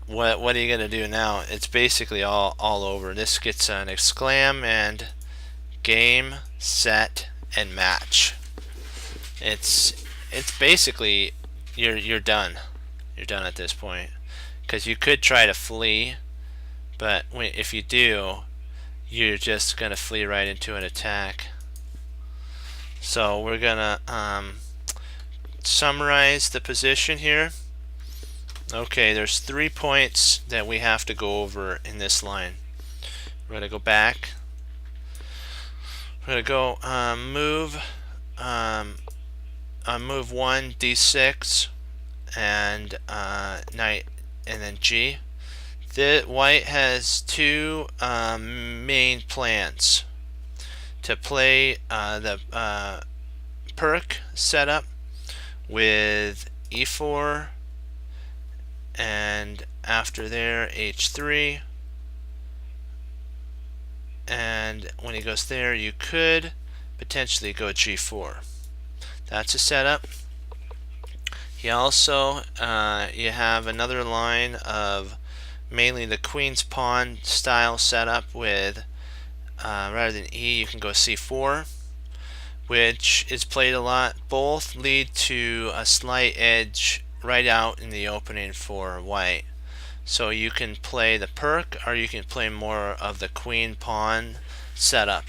what are you gonna do now? It's basically all over. This gets an exclam and game, set, and match. It's basically you're done. You're done at this point, because you could try to flee, but if you do, you're just gonna flee right into an attack. So we're gonna summarize the position here. Okay, there's 3 points that we have to go over in this line. We're gonna go back. We're gonna go move 1 d6 and knight, and then g. The white has 2 main plans to play the perk setup with e4, and after there h3, and when he goes there you could potentially go g4. That's a setup. He also you have another line of mainly the queen's pawn style setup with rather than e, you can go c4, which is played a lot. Both lead to a slight edge right out in the opening for white. So you can play the perk, or you can play more of the queen pawn setup.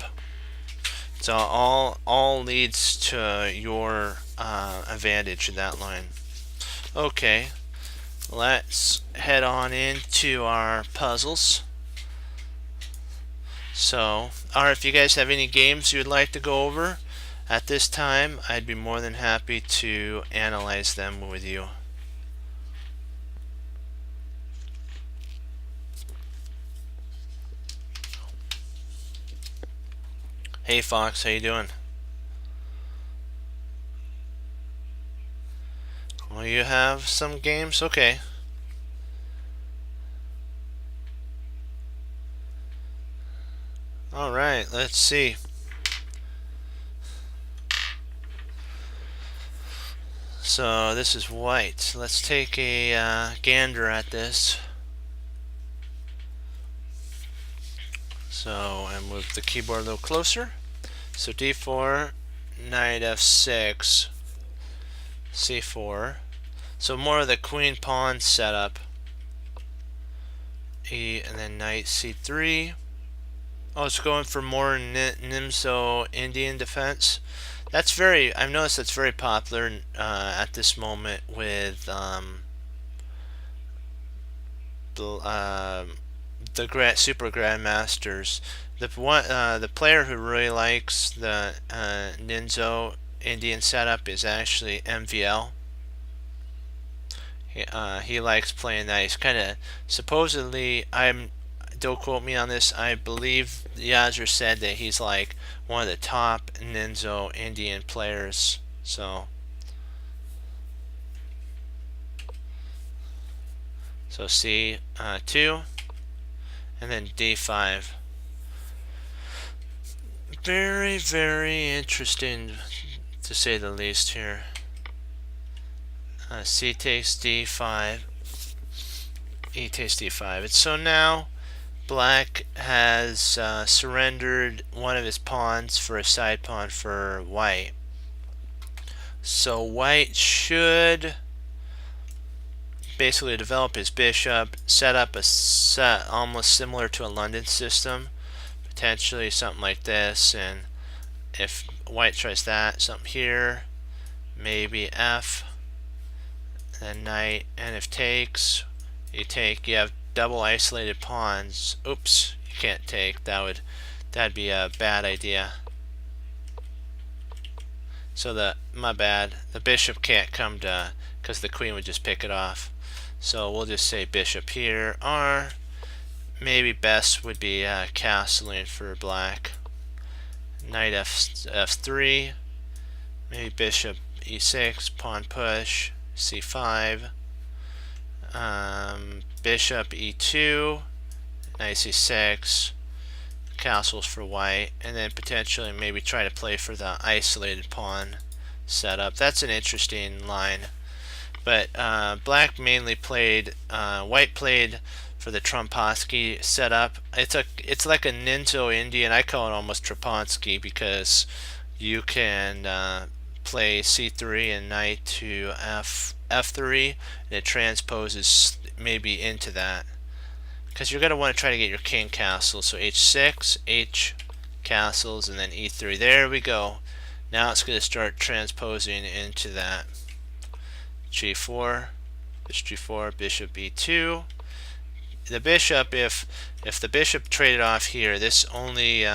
So all leads to your advantage in that line. Okay, let's head on into our puzzles. So, or if you guys have any games you would like to go over at this time, I'd be more than happy to analyze them with you. Hey Fox, how you doing? Well, you have some games? Okay. Alright, let's see. So this is white. Let's take a gander at this. So I move the keyboard a little closer. So d4, knight f6, c4. So more of the queen pawn setup. E, and then knight c3. Oh, it's going for more Nimzo Indian defense. That's very. I've noticed that's very popular at this moment with the super grandmasters. The player who really likes the Nimzo Indian setup is actually MVL. He likes playing that. He's kind of supposedly. don't quote me on this. I believe Yasser said that he's like one of the top Ninja Indian players. So C2 and then D5. Very, very interesting to say the least here. C takes D5, E takes D5. And so now Black has surrendered one of his pawns for a side pawn for White. So White should basically develop his bishop, set up a set almost similar to a London system, potentially something like this, and if White tries that, something here, maybe F, then knight, and if takes, you take, you have double isolated pawns. Oops, you can't take, that'd be a bad idea. So my bad, the bishop can't come to, because the queen would just pick it off. So we'll just say bishop here, or maybe best would be castling for Black. Knight F3, maybe bishop E6, pawn push, C5, bishop E2, knight C6, castles for White, and then potentially maybe try to play for the isolated pawn setup. That's an interesting line. But Black mainly played, White played for the Trompowsky setup. It's like a Ninja Indian. I call it almost Trompowsky because you can play C3 and knight to F3, and it transposes maybe into that. Because you're going to want to try to get your king castle. So H6, H castles, and then E3. There we go. Now it's going to start transposing into that. G4, bishop G4, bishop E2. The bishop, if the bishop traded off here, this only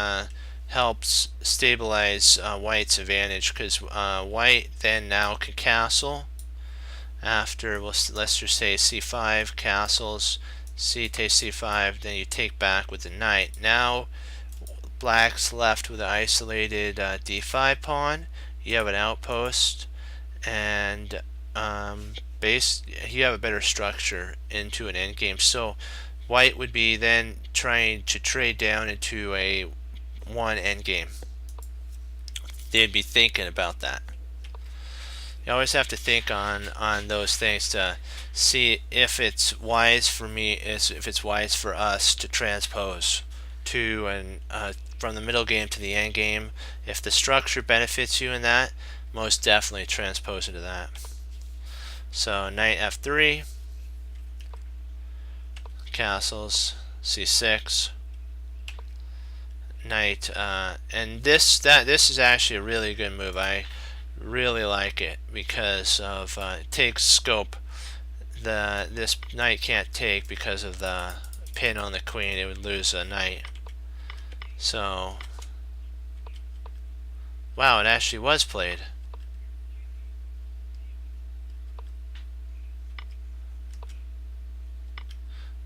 helps stabilize White's advantage, because White then now can castle. After, let's just say C5, castles, C takes C5, then you take back with the knight. Now Black's left with an isolated D5 pawn. You have an outpost, and you have a better structure into an endgame. So White would be then trying to trade down into a one endgame. They'd be thinking about that. You always have to think on those things to see if it's wise for me, if it's wise for us to transpose to and from the middle game to the end game. If the structure benefits you in that, most definitely transpose into that. So knight F3, castles, C6, knight, and this is actually a really good move. I really like it because of it takes scope. This knight can't take because of the pin on the queen. It would lose a knight. So wow, it actually was played.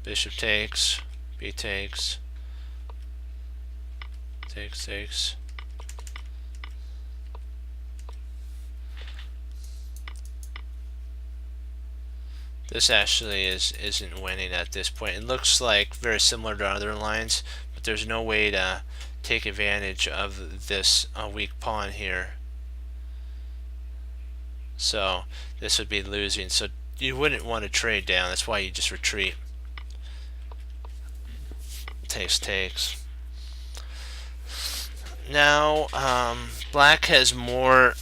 Bishop takes, B takes, takes. This actually isn't winning at this point. It looks like very similar to other lines, but there's no way to take advantage of this weak pawn here. So this would be losing. So you wouldn't want to trade down. That's why you just retreat. Takes. Now Black has more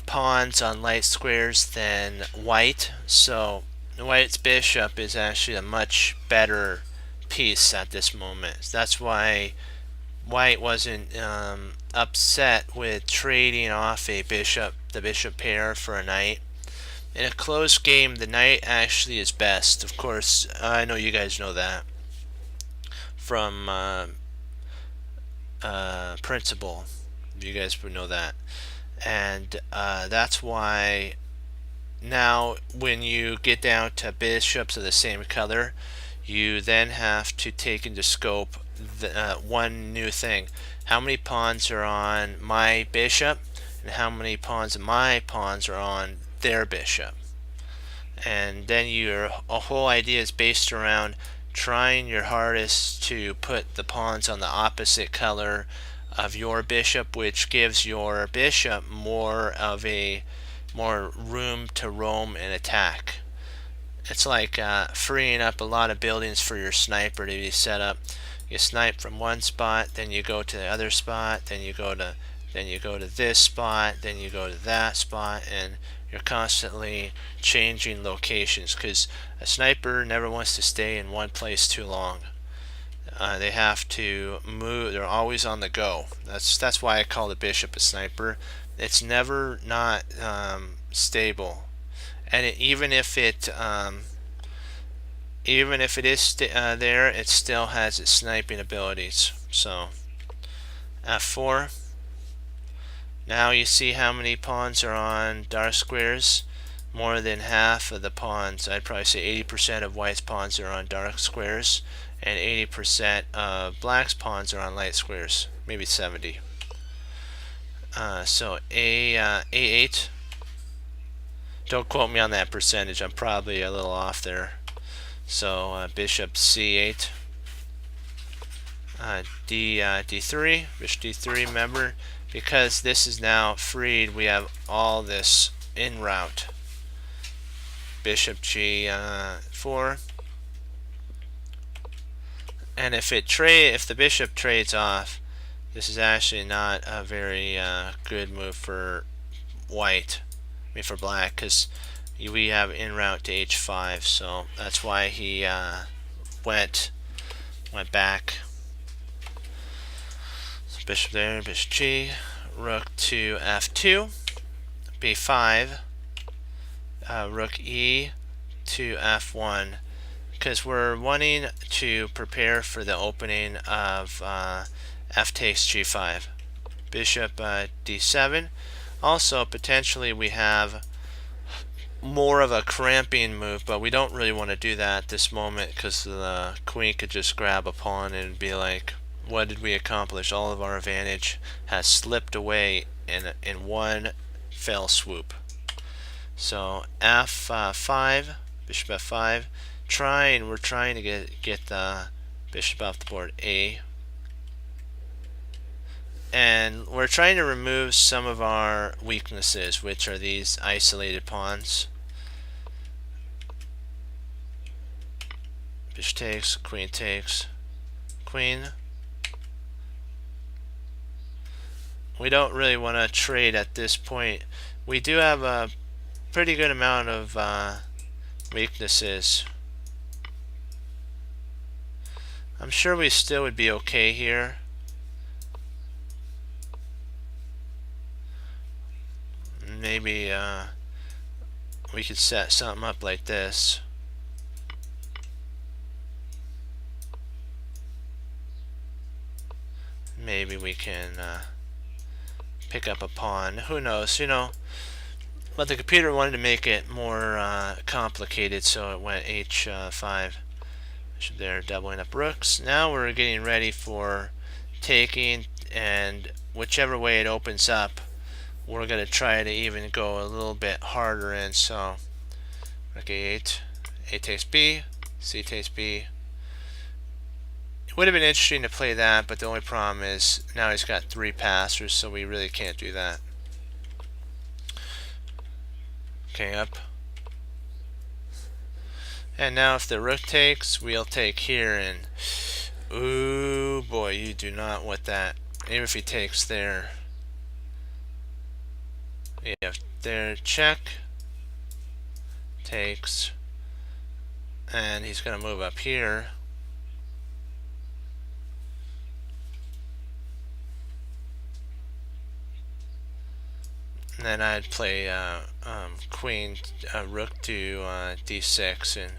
pawns on light squares than White, so White's bishop is actually a much better piece at this moment. That's why White wasn't upset with trading off the bishop pair for a knight. In a close game, the knight actually is best. Of course, I know you guys know that from principle. You guys would know that. And that's why now when you get down to bishops of the same color, you then have to take into scope one new thing. How many pawns are on my bishop, and how many pawns of my pawns are on their bishop. And then your whole idea is based around trying your hardest to put the pawns on the opposite color of your bishop, which gives your bishop more room to roam and attack. It's like freeing up a lot of buildings for your sniper to be set up. You snipe from one spot, then you go to the other spot, then you go to this spot, then you go to that spot, and you're constantly changing locations because a sniper never wants to stay in one place too long. They have to move. They're always on the go. That's why I call the bishop a sniper. It's never not stable, and even if it is there, it still has its sniping abilities. So F4. Now you see how many pawns are on dark squares. More than half of the pawns, I'd probably say 80% of white's pawns are on dark squares, and 80% of black's pawns are on light squares, maybe 70. So A8. Don't quote me on that percentage. I'm probably a little off there. So bishop C8. D3. Bishop D3. Remember, because this is now freed, we have all this in route. Bishop G4. And if the bishop trades off, this is actually not a very good move for white. I mean for black, because we have in route to H5, so that's why he went back. So bishop there, bishop G, rook to F2, B5, rook E to F1, because we're wanting to prepare for the opening of F takes G5. Bishop D7. Also, potentially we have more of a cramping move, but we don't really want to do that at this moment because the queen could just grab a pawn and be like, what did we accomplish? All of our advantage has slipped away in one fell swoop. So F5, bishop F5, we're trying to get the bishop off the board. A. And we're trying to remove some of our weaknesses, which are these isolated pawns. Bishop takes, queen. We don't really want to trade at this point. We do have a pretty good amount of weaknesses. I'm sure we still would be okay here. Maybe we could set something up like this. Maybe we can pick up a pawn. Who knows, you know. But the computer wanted to make it more complicated, so it went H5. They're doubling up rooks. Now we're getting ready for taking, and whichever way it opens up, we're going to try to even go a little bit harder in. So rook A8, A takes B, C takes B. It would have been interesting to play that, but the only problem is now he's got 3 passers, so we really can't do that. Okay, up. And now if the rook takes, we'll take here, and ooh boy, you do not want that. Even if he takes there. Yeah, there, check, takes, and he's going to move up here. And then I'd play queen, rook to d6, and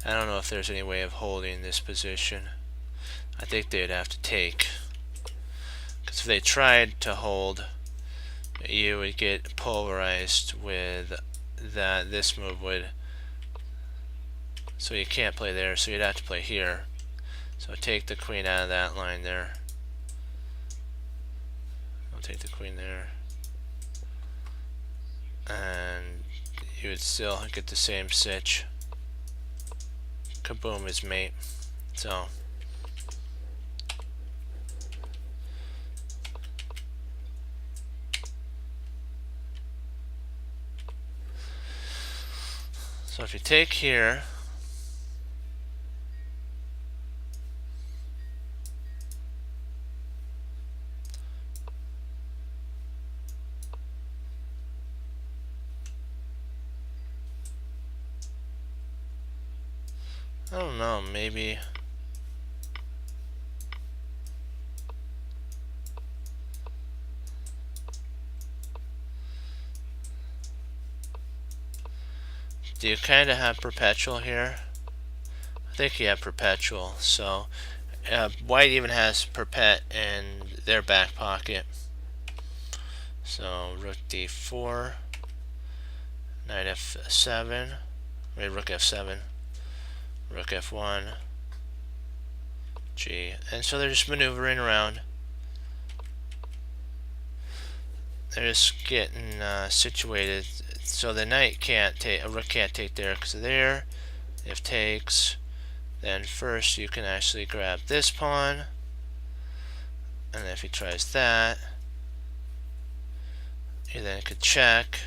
I don't know if there's any way of holding this position. I think they'd have to take, because if they tried to hold, you would get pulverized with that. This move would So you can't play there, so you'd have to play here. So take the queen out of that line there. I'll take the queen there. And you would still get the same sitch. Kaboom is mate. So if you take here, I don't know, maybe do you kind of have perpetual here? I think you have perpetual. So white even has perpet in their back pocket. So rook d4, knight f7, rook f7, rook f1, g, and so they're just maneuvering around. They're just getting situated. So the knight can't take, a rook can't take there because of there. If takes, then first you can actually grab this pawn, and if he tries that, you then could check.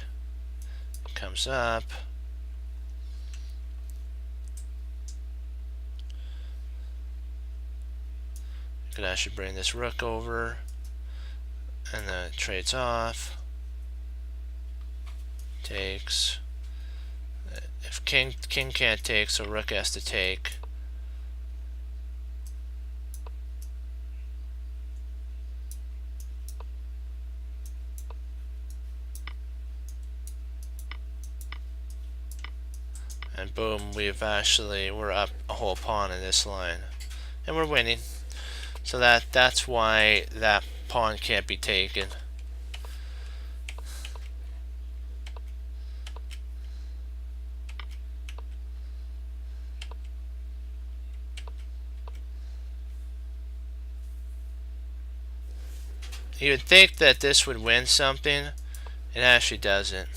Comes up. You could actually bring this rook over, and then it trades off. Takes. If king can't take, so rook has to take. And boom, we're up a whole pawn in this line, and we're winning. So that's why that pawn can't be taken. You would think that this would win something. It actually doesn't.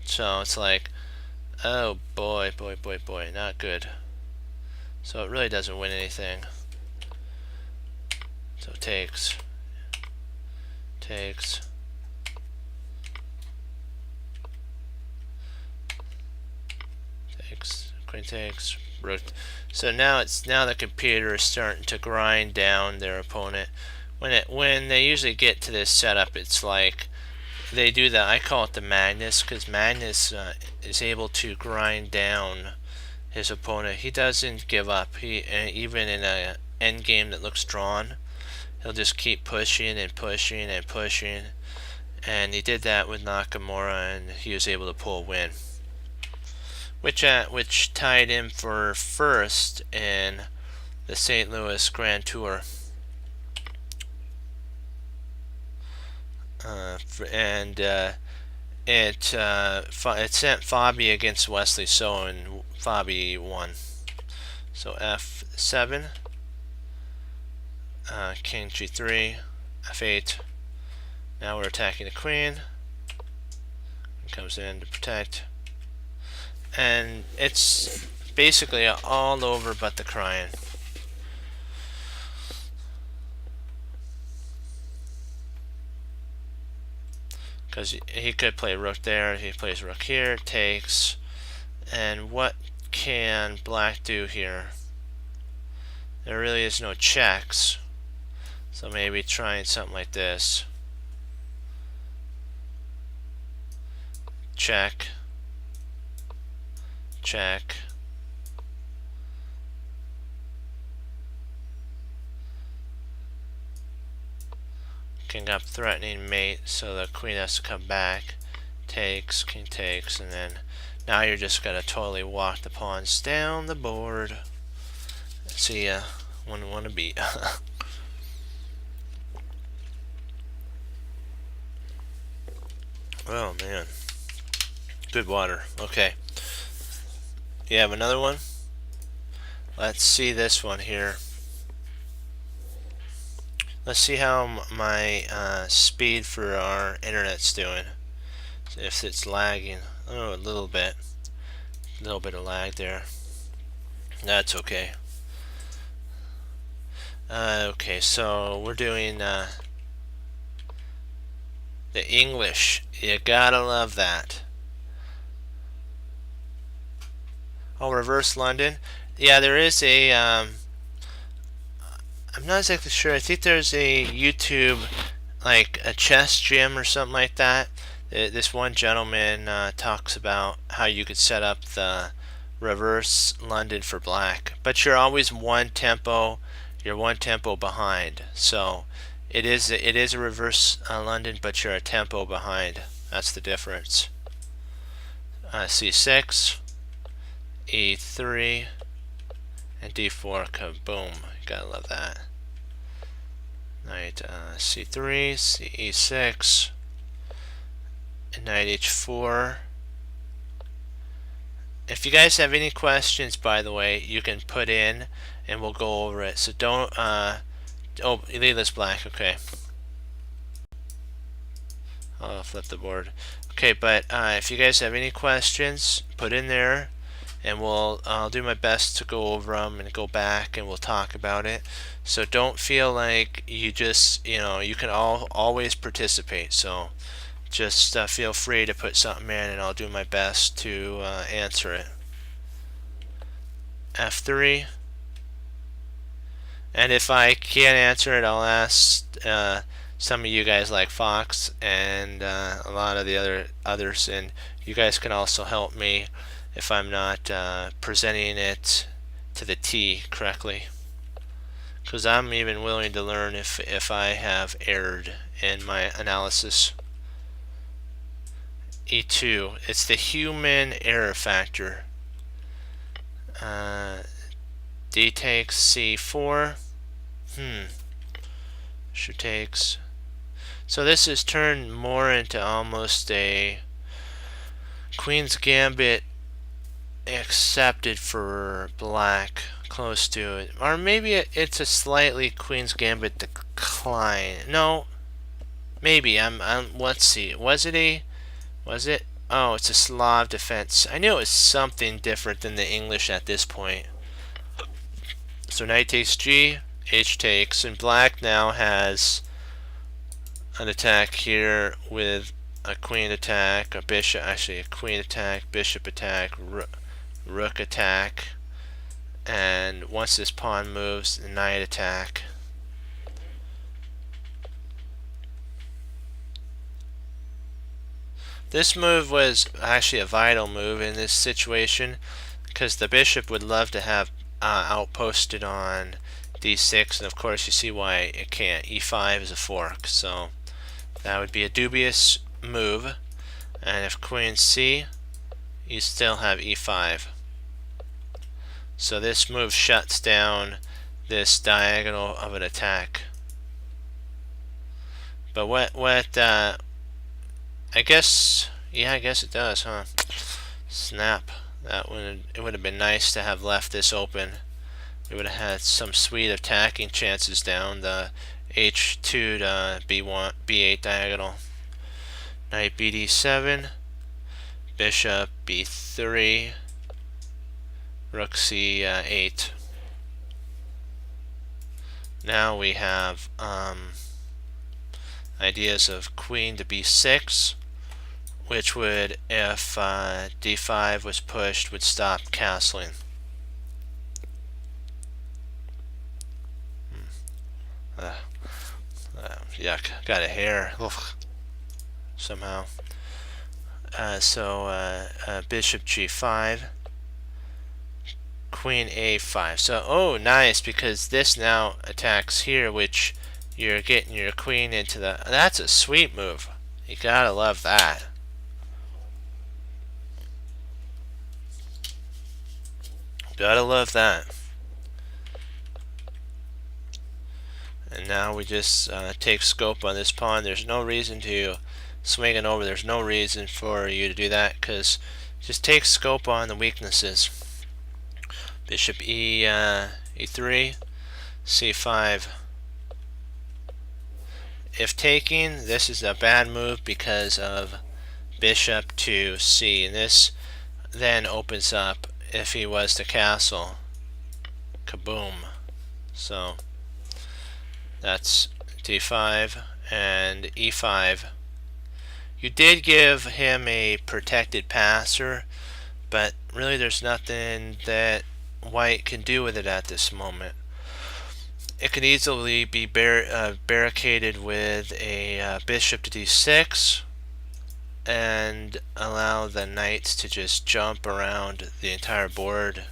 So it's like, oh boy, not good. So it really doesn't win anything. So takes, queen takes, rook. So now the computer is starting to grind down their opponent. When they usually get to this setup, it's like they do that. I call it the Magnus, because Magnus is able to grind down his opponent. He doesn't give up. Even in a end game that looks drawn, he'll just keep pushing and pushing and pushing. And he did that with Nakamura, and he was able to pull a win, which tied him for first in the St. Louis Grand Tour. It sent Fabi against Wesley So, and Fabi won. So f7, king g3, f8. Now we're attacking the queen. It comes in to protect, and it's basically all over but the crying. Because he could play rook there, he plays rook here, takes, and what can black do here? There really is no checks, so maybe trying something like this. Check, check. King up threatening mate, so the queen has to come back. Takes, king takes, and then now you're just gonna totally walk the pawns down the board. See ya. Wouldn't want to beat. Oh man. Good water. Okay. You have another one? Let's see this one here. Let's see how my speed for our internet's doing. If it's lagging. Oh, a little bit of lag there. That's okay. Okay, so we're doing the English. You gotta love that. Oh, reverse London. Yeah, there is a I'm not exactly sure. I think there's a YouTube, like a chess gym or something like that. This one gentleman talks about how you could set up the reverse London for black, but you're always one tempo. You're one tempo behind. So it is a reverse London, but you're a tempo behind. That's the difference. C6, E3, and D4. Kaboom! You gotta love that. Knight C3, E6, and Knight H4. If you guys have any questions, by the way, you can put in and we'll go over it. So don't oh, you leave this black. Okay, I'll flip the board. Okay, but if you guys have any questions, put in there and I'll do my best to go over them and go back and we'll talk about it. So don't feel like you just, you can always participate. So just feel free to put something in and I'll do my best to answer it. F3. And if I can't answer it, I'll ask some of you guys like Fox and a lot of the others, and you guys can also help me if I'm not presenting it to the T correctly, because I'm even willing to learn if I have erred in my analysis. E2, it's the human error factor. D takes C4. Should takes. So this is turned more into almost a Queen's Gambit accepted for black, close to it, or maybe it's a slightly Queen's Gambit decline. No, maybe let's see. Was it? Oh, it's a Slav defense. I knew it was something different than the English at this point. So knight takes G, H takes, and black now has an attack here with a queen attack, a bishop, actually a queen attack, bishop attack, rook attack, and once this pawn moves, the knight attack. This move was actually a vital move in this situation because the bishop would love to have outposted on d6, and of course you see why it can't. E5 is a fork, so that would be a dubious move. And if queen C, you still have E5. So this move shuts down this diagonal of an attack. But I guess it does, huh? Snap. It would have been nice to have left this open. We would have had some sweet attacking chances down the H2 to B1, B8 diagonal. Knight BD7, bishop B3, rook C8. Now we have ideas of queen to B6, which would, if D5 was pushed, would stop castling. Yuck, got a hair. Oof. Somehow. Bishop G5, Queen A5. So, oh, nice, because this now attacks here, which you're getting your queen into the. That's a sweet move. You gotta love that. Gotta love that. And now we just take scope on this pawn. There's no reason to swing it over. There's no reason for you to do that, because just take scope on the weaknesses. Bishop e3, c5. If taking, this is a bad move because of bishop to c, and this then opens up if he was to castle. Kaboom. So that's d5 and e5. You did give him a protected passer, but really there's nothing that white can do with it at this moment. It could easily be barricaded with a bishop to d6 and allow the knights to just jump around the entire board.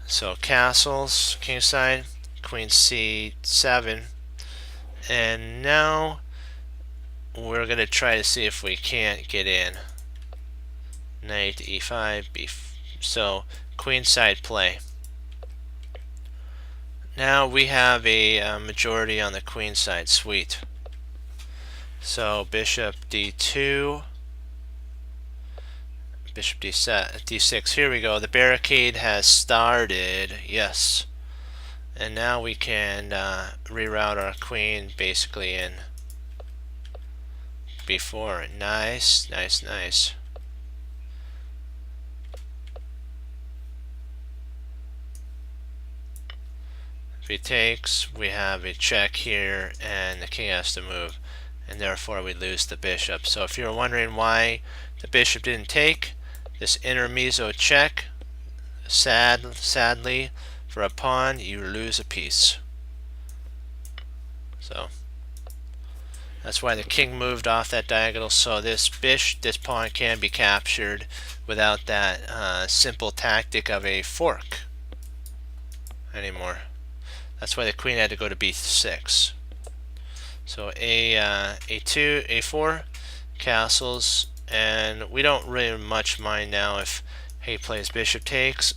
So castles, kingside, queen c7, and now we're going to try to see if we can't get in. Knight e5, so queenside play. Now we have a majority on the queen side. Sweet. So bishop d2, bishop d6. Here we go. The barricade has started. Yes. And now we can reroute our queen basically in before. Nice, nice, nice. If he takes, we have a check here, and the king has to move, and therefore we lose the bishop. So if you're wondering why the bishop didn't take, this intermezzo check, sadly, for a pawn, you lose a piece. So that's why the king moved off that diagonal, so this pawn can be captured without that simple tactic of a fork anymore. That's why the queen had to go to b6. So a2, a4, castles, and we don't really much mind now if he plays bishop takes.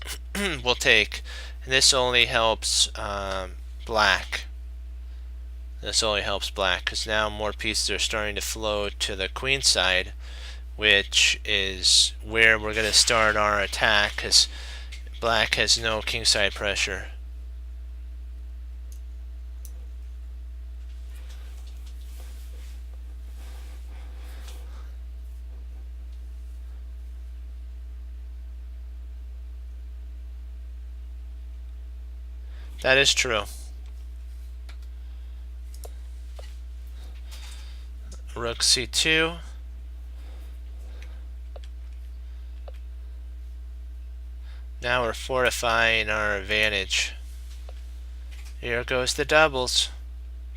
We'll take, and this only helps black. This only helps black because now more pieces are starting to flow to the queen side, which is where we're going to start our attack because black has no kingside pressure. That is true. Rook c2. Now we're fortifying our advantage. Here goes the doubles.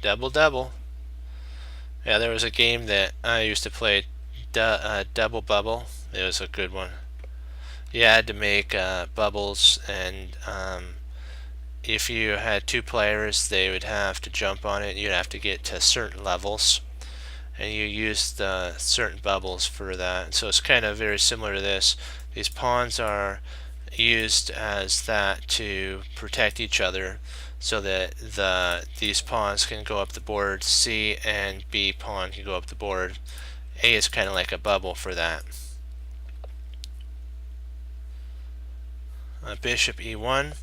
Double double. Yeah, there was a game that I used to play, Double Bubble. It was a good one. You had to make bubbles, and if you had two players, they would have to jump on it. You'd have to get to certain levels, and you used certain bubbles for that. So it's kind of very similar to this. These pawns are used as that to protect each other, so that these pawns can go up the board. C and B pawn can go up the board. A is kind of like a bubble for that. Bishop e1,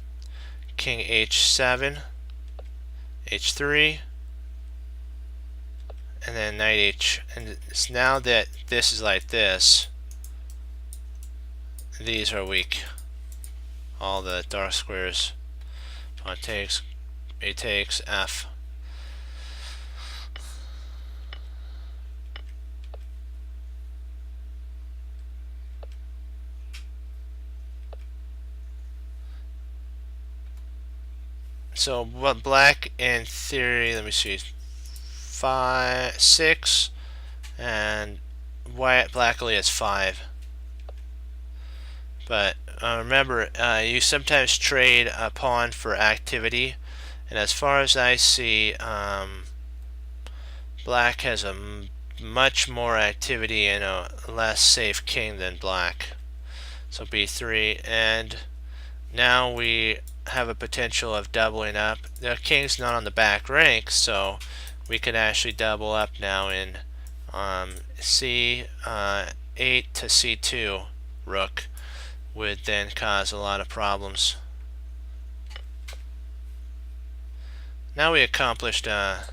king h7, h3, and then knight h. And it's now that this is like this, these are weak. All the dark squares. Pawn takes, a takes, f. So what black in theory, let me see, 5, 6, and black only has 5. But remember, you sometimes trade a pawn for activity, and as far as I see, black has a much more activity and a less safe king than black. So b3, and now we have a potential of doubling up. The king's not on the back rank, so we could actually double up now in c8 to c2 rook would then cause a lot of problems. now we accomplished a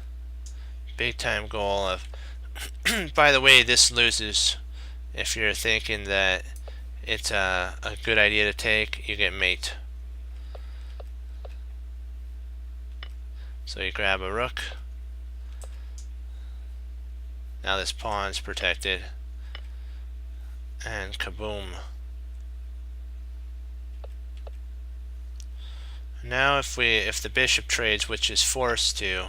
big time goal of by the way, this loses if you're thinking that it's a good idea to take. You get mate. So you grab a rook. Now this pawn's protected. And kaboom. Now if the bishop trades, which is forced to,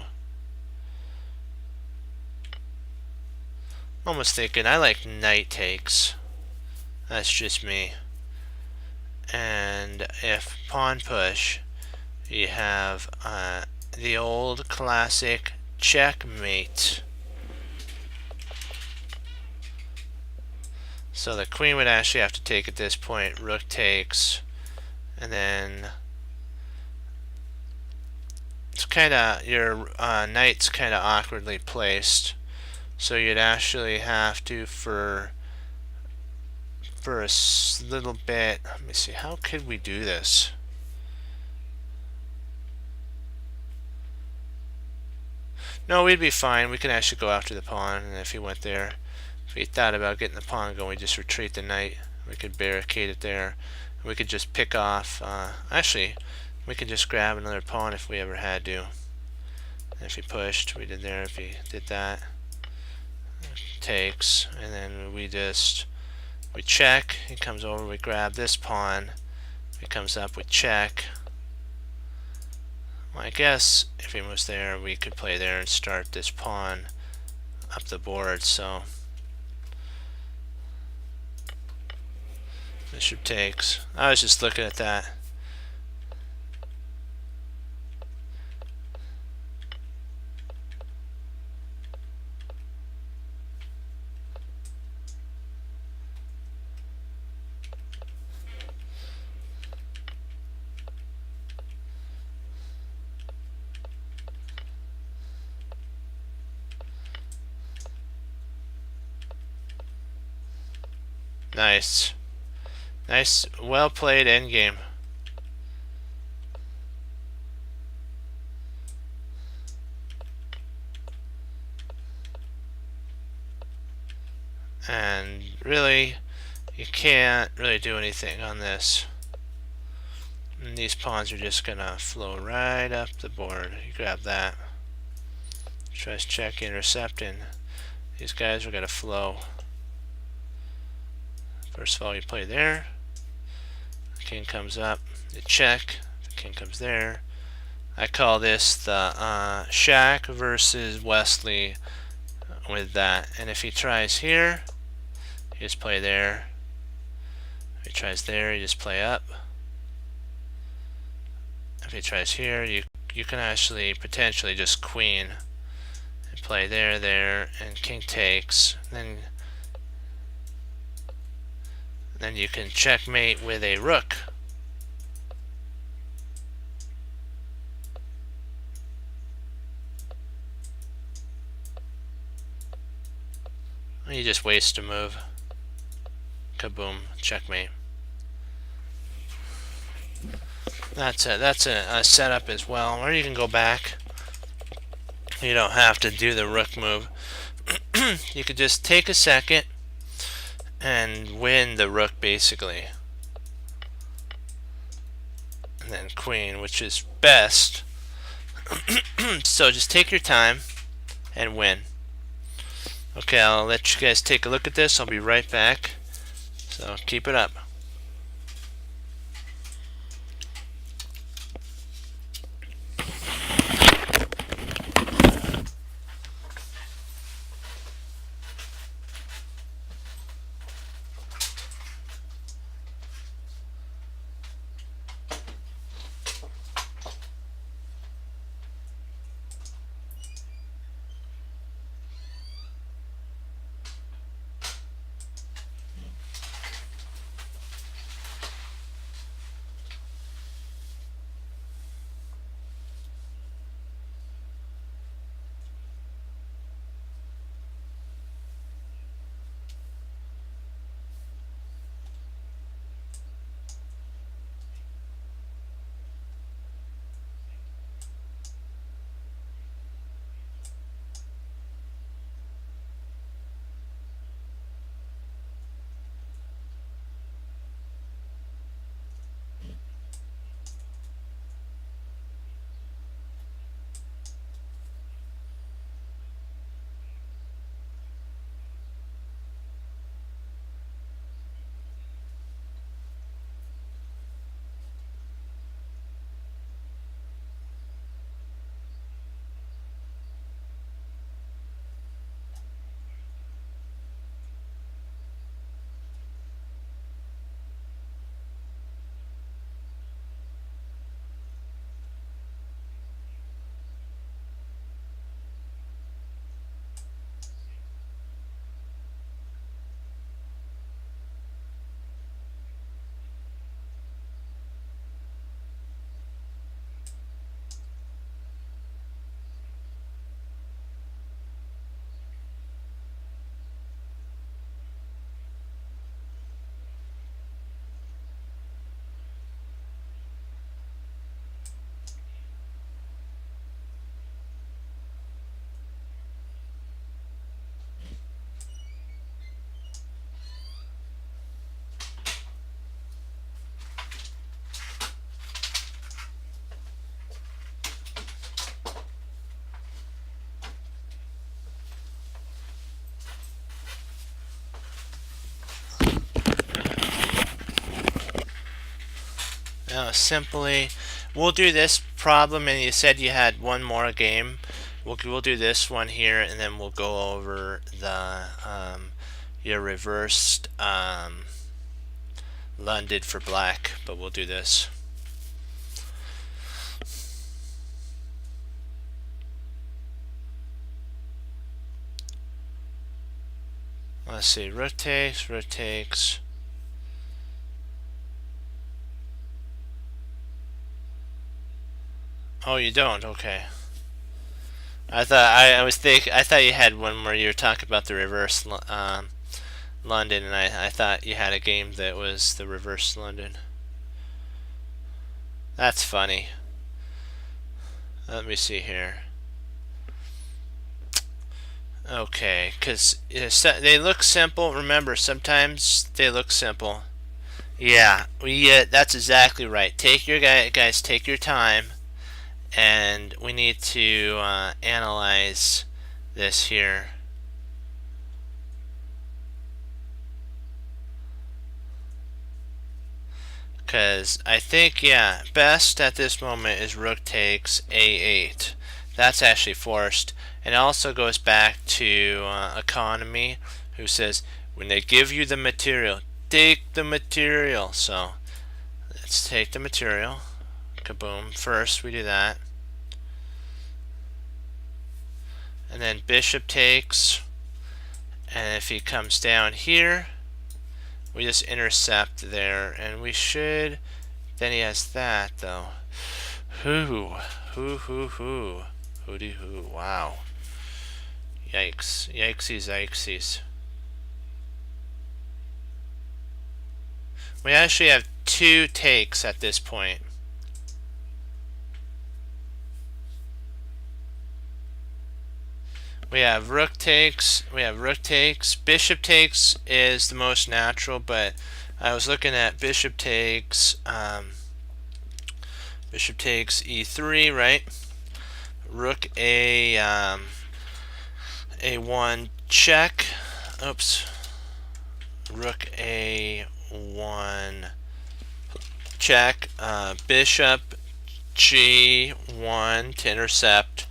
I'm almost thinking I like knight takes. That's just me. And if pawn push, you have the old classic checkmate. So the queen would actually have to take at this point. Rook takes, and then it's kind of your knight's kind of awkwardly placed. So you'd actually have to for a little bit. Let me see. How could we do this? No, we'd be fine. We can actually go after the pawn, and if he went there, if we thought about getting the pawn going, we just retreat the knight. We could barricade it there. We could just pick off. Actually, we could just grab another pawn if we ever had to. And if he pushed, we did there. If he did that, takes, and then we check. He comes over. We grab this pawn. He comes up. We check. Well, I guess if he moves there, we could play there and start this pawn up the board. So bishop takes. I was just looking at that. Nice. Nice, well played endgame. And really, you can't really do anything on this. And these pawns are just gonna flow right up the board. You grab that. Tries check intercepting. These guys are gonna flow. First of all, you play there. The king comes up. You check. The king comes there. I call this the Shaq versus Wesley with that. And if he tries here, you just play there. If he tries there, you just play up. If he tries here, you can actually potentially just queen and play there, and king takes. Then you can checkmate with a rook. You just waste a move. Kaboom, checkmate. That's a setup as well, or you can go back. You don't have to do the rook move. You could just take a second and win the rook basically, and then queen, which is best. So just take your time and win. Okay, I'll let you guys take a look at this. I'll be right back, so keep it up. simply, we'll do this problem, and you said you had one more game. We'll do this one here, and then we'll go over the your reversed London for black, but we'll do this. Let's see, rotates. Oh, you don't? Okay. I thought you had one where you were talking about the reverse London, and I thought you had a game that was the reverse London. That's funny. Let me see here. Okay, because they look simple. Remember, sometimes they look simple. Yeah, that's exactly right. Take your guys, take your time, and we need to analyze this here. Because I think, yeah, best at this moment is rook takes a8. That's actually forced. And it also goes back to economy, who says, when they give you the material, take the material. So let's take the material. Kaboom. First we do that. And then bishop takes. And if he comes down here, we just intercept there, and we should. Then he has that though. Hooty hoo. Wow. Yikesies. We actually have two takes at this point. We have rook takes, bishop takes is the most natural, but I was looking at bishop takes e3, right? Rook a1 check. Oops. Rook a1 check. Bishop g1 to intercept.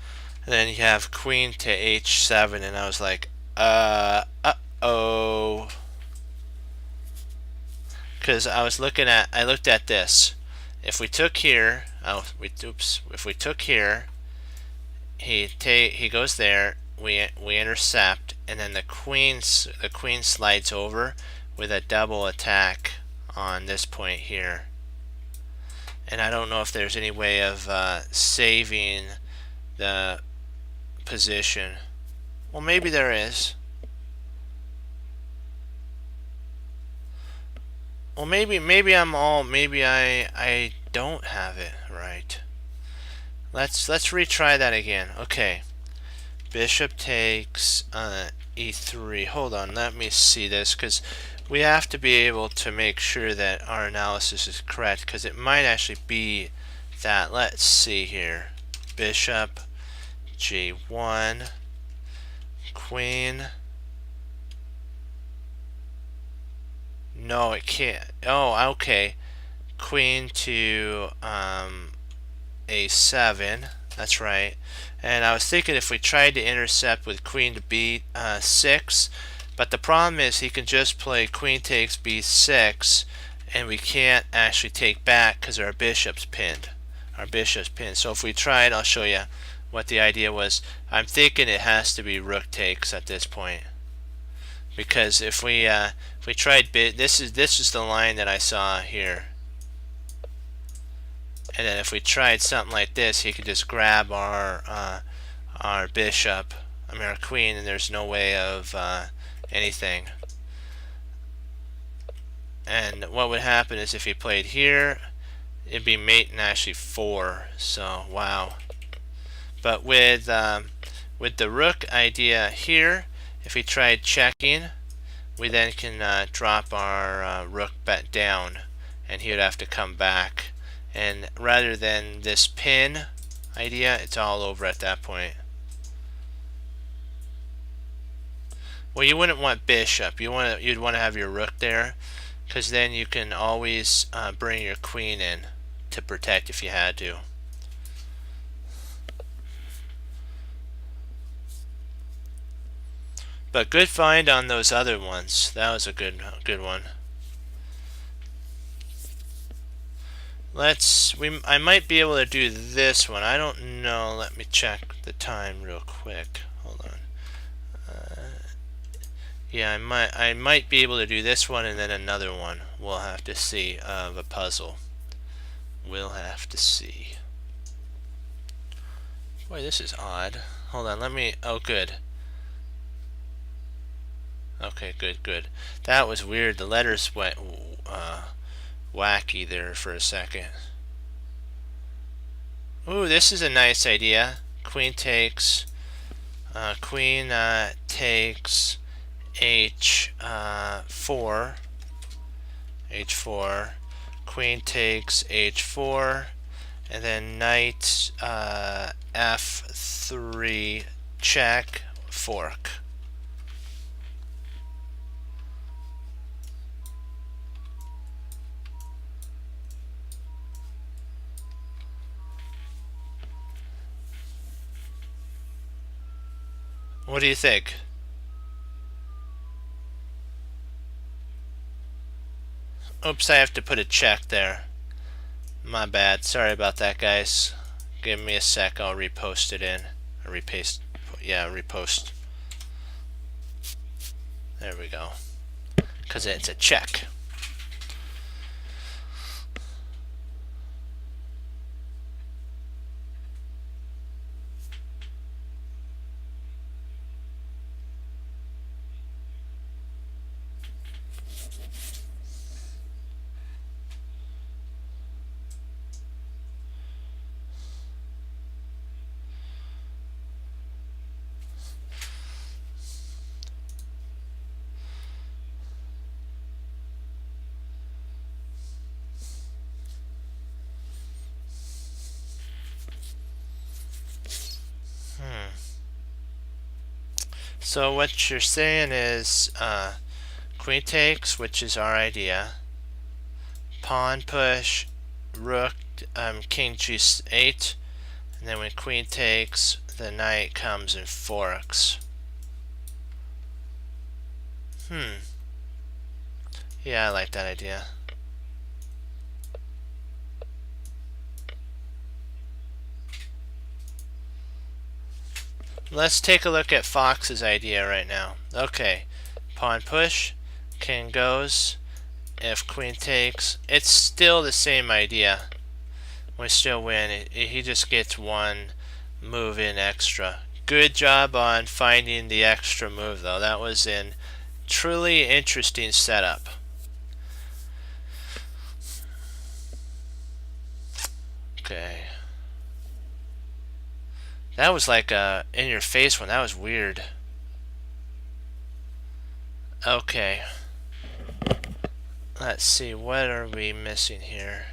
And then you have queen to h7, and I was like, uh-oh. Because I looked at this. If we took here, if we took here, he goes there, we intercept, and then the queen slides over with a double attack on this point here. And I don't know if there's any way of saving the position. Well, maybe there is. Well, maybe I don't have it right. Let's retry that again. Okay. Bishop takes e3. Hold on, let me see this, because we have to be able to make sure that our analysis is correct, because it might actually be that. Let's see here. Bishop g1, queen. No, it can't. Oh, okay. Queen to a7. That's right. And I was thinking if we tried to intercept with queen to b6, but the problem is he can just play queen takes b6, and we can't actually take back because our bishop's pinned. So if we tried, I'll show you what the idea was. I'm thinking it has to be rook takes at this point, because if we tried this is the line that I saw here, and then if we tried something like this, he could just grab our bishop, our queen, and there's no way of anything. And what would happen is if he played here, it'd be mate and actually 4. So wow. But with the rook idea here, if we tried checking, we then can drop our rook back down, and he would have to come back. And rather than this pin idea, it's all over at that point. Well, you wouldn't want bishop. You'd want to have your rook there, because then you can always bring your queen in. to protect if you had to. But good find on those other ones. That was a good one. I might be able to do this one. I don't know. Let me check the time real quick. Hold on. Yeah, I might be able to do this one and then another one. We'll have to see of a puzzle. We'll have to see. Boy, this is odd. Hold on, let me. Oh, good. Okay, good. That was weird. The letters went wacky there for a second. Ooh, this is a nice idea. Queen takes h4, h4, queen takes h4, and then knight f3 check fork. What do you think? Oops, I have to put a check there. My bad. Sorry about that, guys. Give me a sec. I'll repost it in. Or repaste. Yeah, repost. There we go. Because it's a check. So what you're saying is queen takes, which is our idea. Pawn push, rook, king g8, and then when queen takes, the knight comes and forks. Yeah, I like that idea. Let's take a look at Fox's idea right now. Okay, pawn push, king goes, if queen takes, it's still the same idea. We still win. He just gets one move in extra. Good job on finding the extra move, though. That was a truly interesting setup. Okay. That was like a in-your-face one. That was weird. Okay. Let's see. What are we missing here?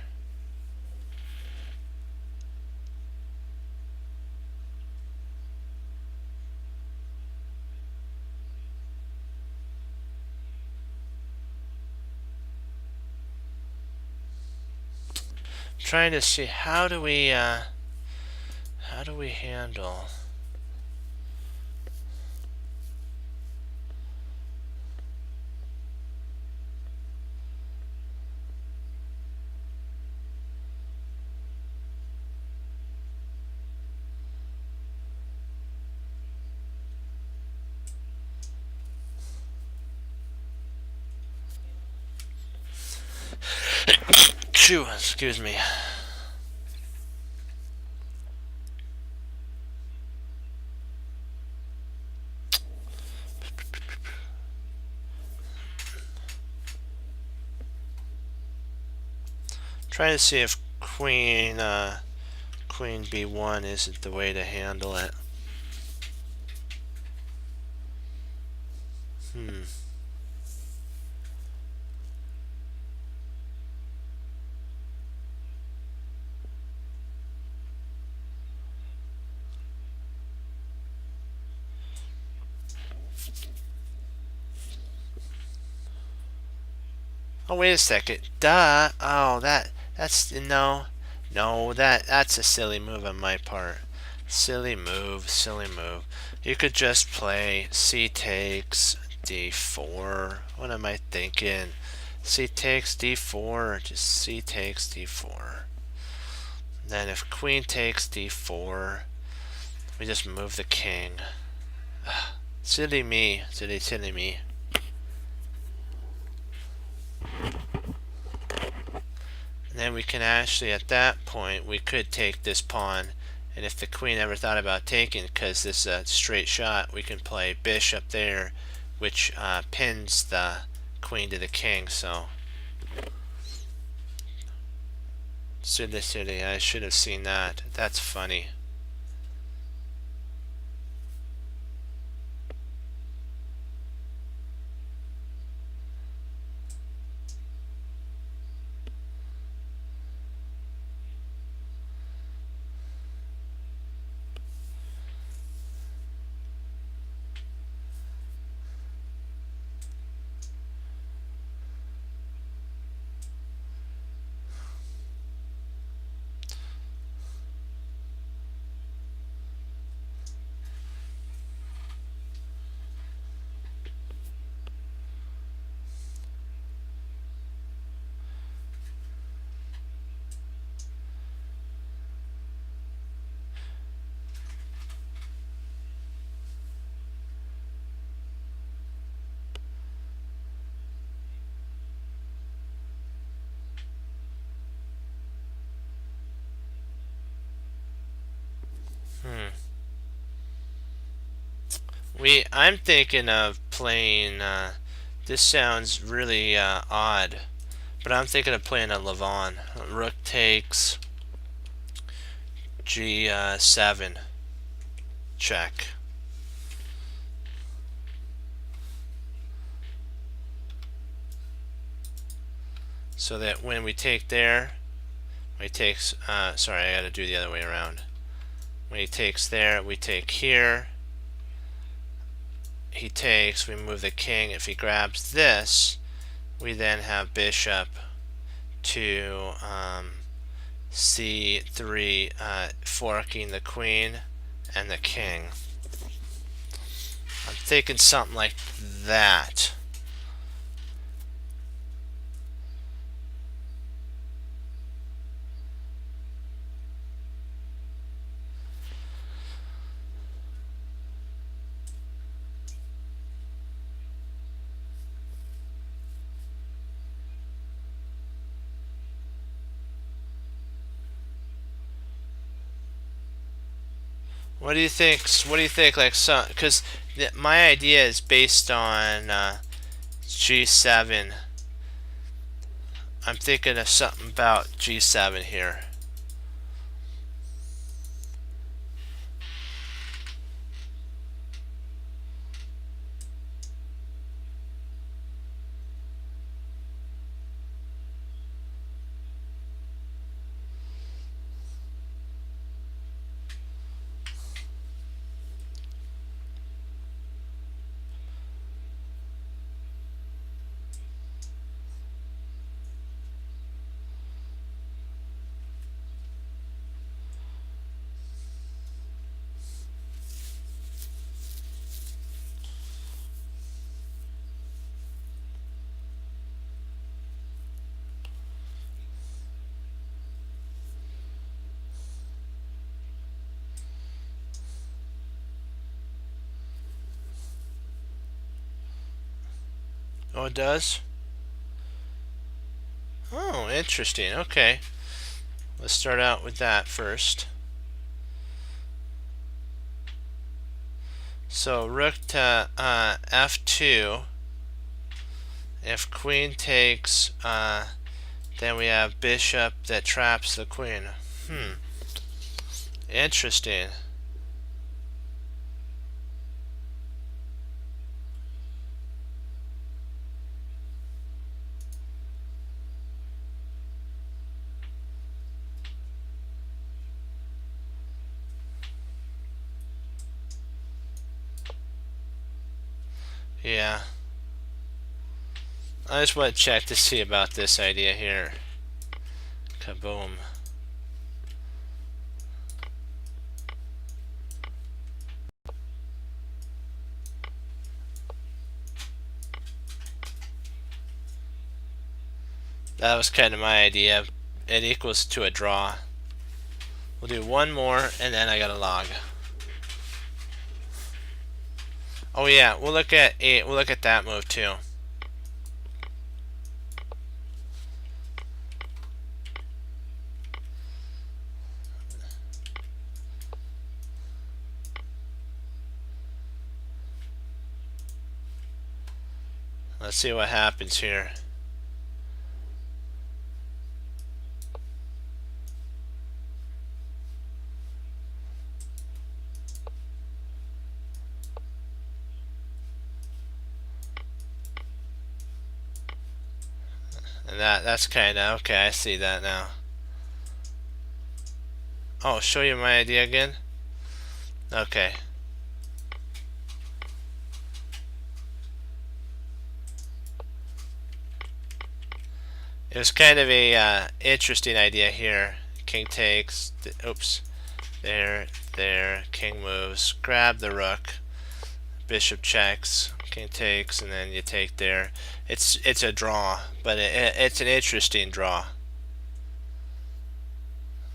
Trying to see how do we handle. Excuse me. Trying to see if queen b1 isn't the way to handle it. Oh, wait a second. Duh. Oh, that's no. No, that's a silly move on my part. Silly move, silly move. You could just play c takes d4. What am I thinking? C takes d4, just c takes d4. Then if queen takes d4, we just move the king. Silly me, silly me. And then we can actually, at that point, we could take this pawn. And if the queen ever thought about taking, because this is a straight shot, we can play bishop there, which pins the queen to the king. So, silly, I should have seen that. That's funny. I'm thinking of playing, this sounds really odd, but I'm thinking of playing a Levon. Rook takes g7, check. So that when we take there, when he takes, sorry, I gotta do the other way around. When he takes there, we take here. He takes, we move the king. If he grabs this, we then have bishop to c3, forking the queen and the king. I'm thinking something like that. What do you think? What do you think? Like, so, because my idea is based on g7. I'm thinking of something about g7 here. Oh, it does? Oh, interesting. Okay. Let's start out with that first. So rook to f2. If queen takes, then we have bishop that traps the queen. Interesting. Yeah. I just want to check to see about this idea here. Kaboom. That was kind of my idea. It equals to a draw. We'll do one more, and then I got a log. Oh yeah, we'll look at eight. We'll look at that move too. Let's see what happens here. And that's kind of okay. I see that now. Oh, show you my idea again. Okay. It was kind of a interesting idea here. King takes. Oops. There. King moves. Grab the rook. Bishop checks. King takes, and then you take there. It's a draw, but it's an interesting draw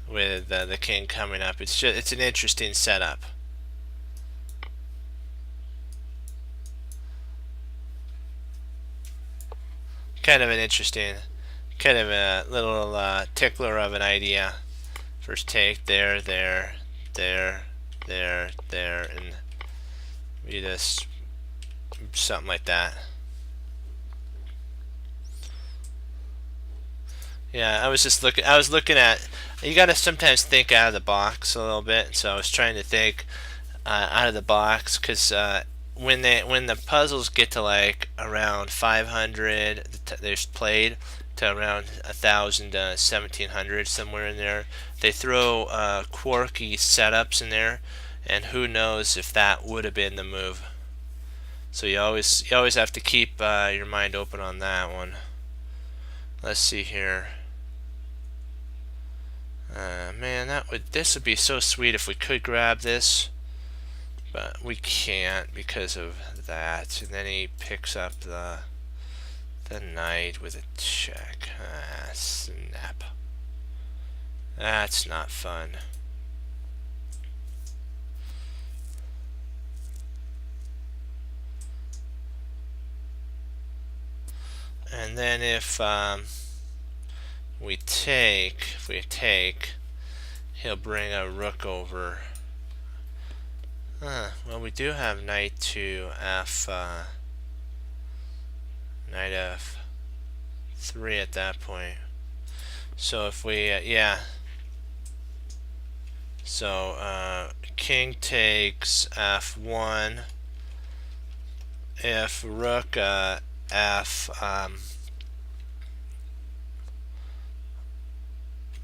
with the king coming up. It's an interesting setup. Kind of an interesting, kind of a little tickler of an idea. First take there, and we just something like that. Yeah, I was looking at. You got to sometimes think out of the box a little bit. So I was trying to think out of the box because when the puzzles get to like around 500, they're played to around 1,000 to 1,700, somewhere in there. They throw quirky setups in there, and who knows if that would have been the move. So you always have to keep your mind open on that one. Let's see here. Man, this would be so sweet if we could grab this, but we can't because of that. And then he picks up the knight with a check. Snap. That's not fun. And then if we take, he'll bring a rook over. Well, we do have knight to knight f3 at that point. So if we, yeah. So king takes f1. If rook f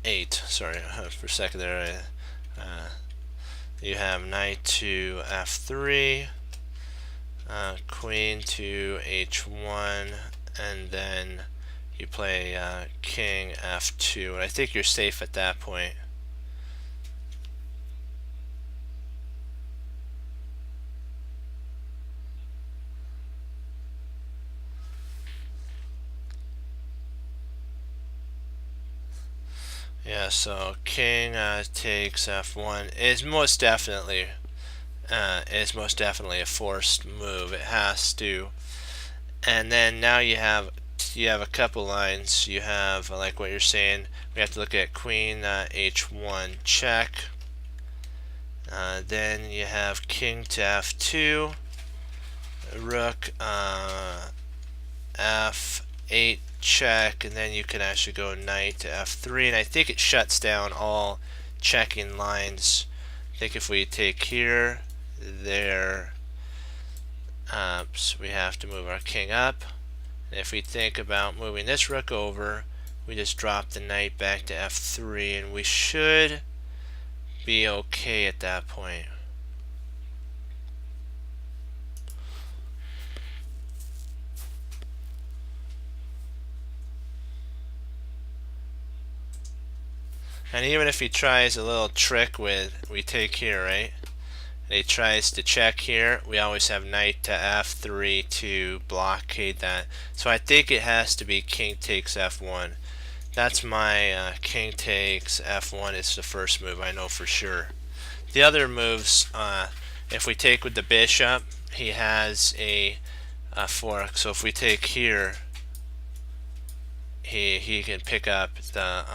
8. Sorry, for a second there. You have knight to f3, queen to h1, and then you play king f2. And I think you're safe at that point. Yeah, so king takes f1 is most definitely a forced move. It has to. And then now you have a couple lines. You have like what you're saying. We have to look at queen h1 check. Then you have king to f2, rook f8 check, and then you can actually go knight to f3, and I think it shuts down all checking lines. I think if we take here, there, so we have to move our king up, and if we think about moving this rook over, we just drop the knight back to f3, and we should be okay at that point. And even if he tries a little trick with, we take here, right? And he tries to check here, we always have knight to f3 to blockade that. So I think it has to be king takes f1. that's my king takes f1 is the first move, I know for sure. The other moves, if we take with the bishop, he has a fork. So if we take here, he can pick up the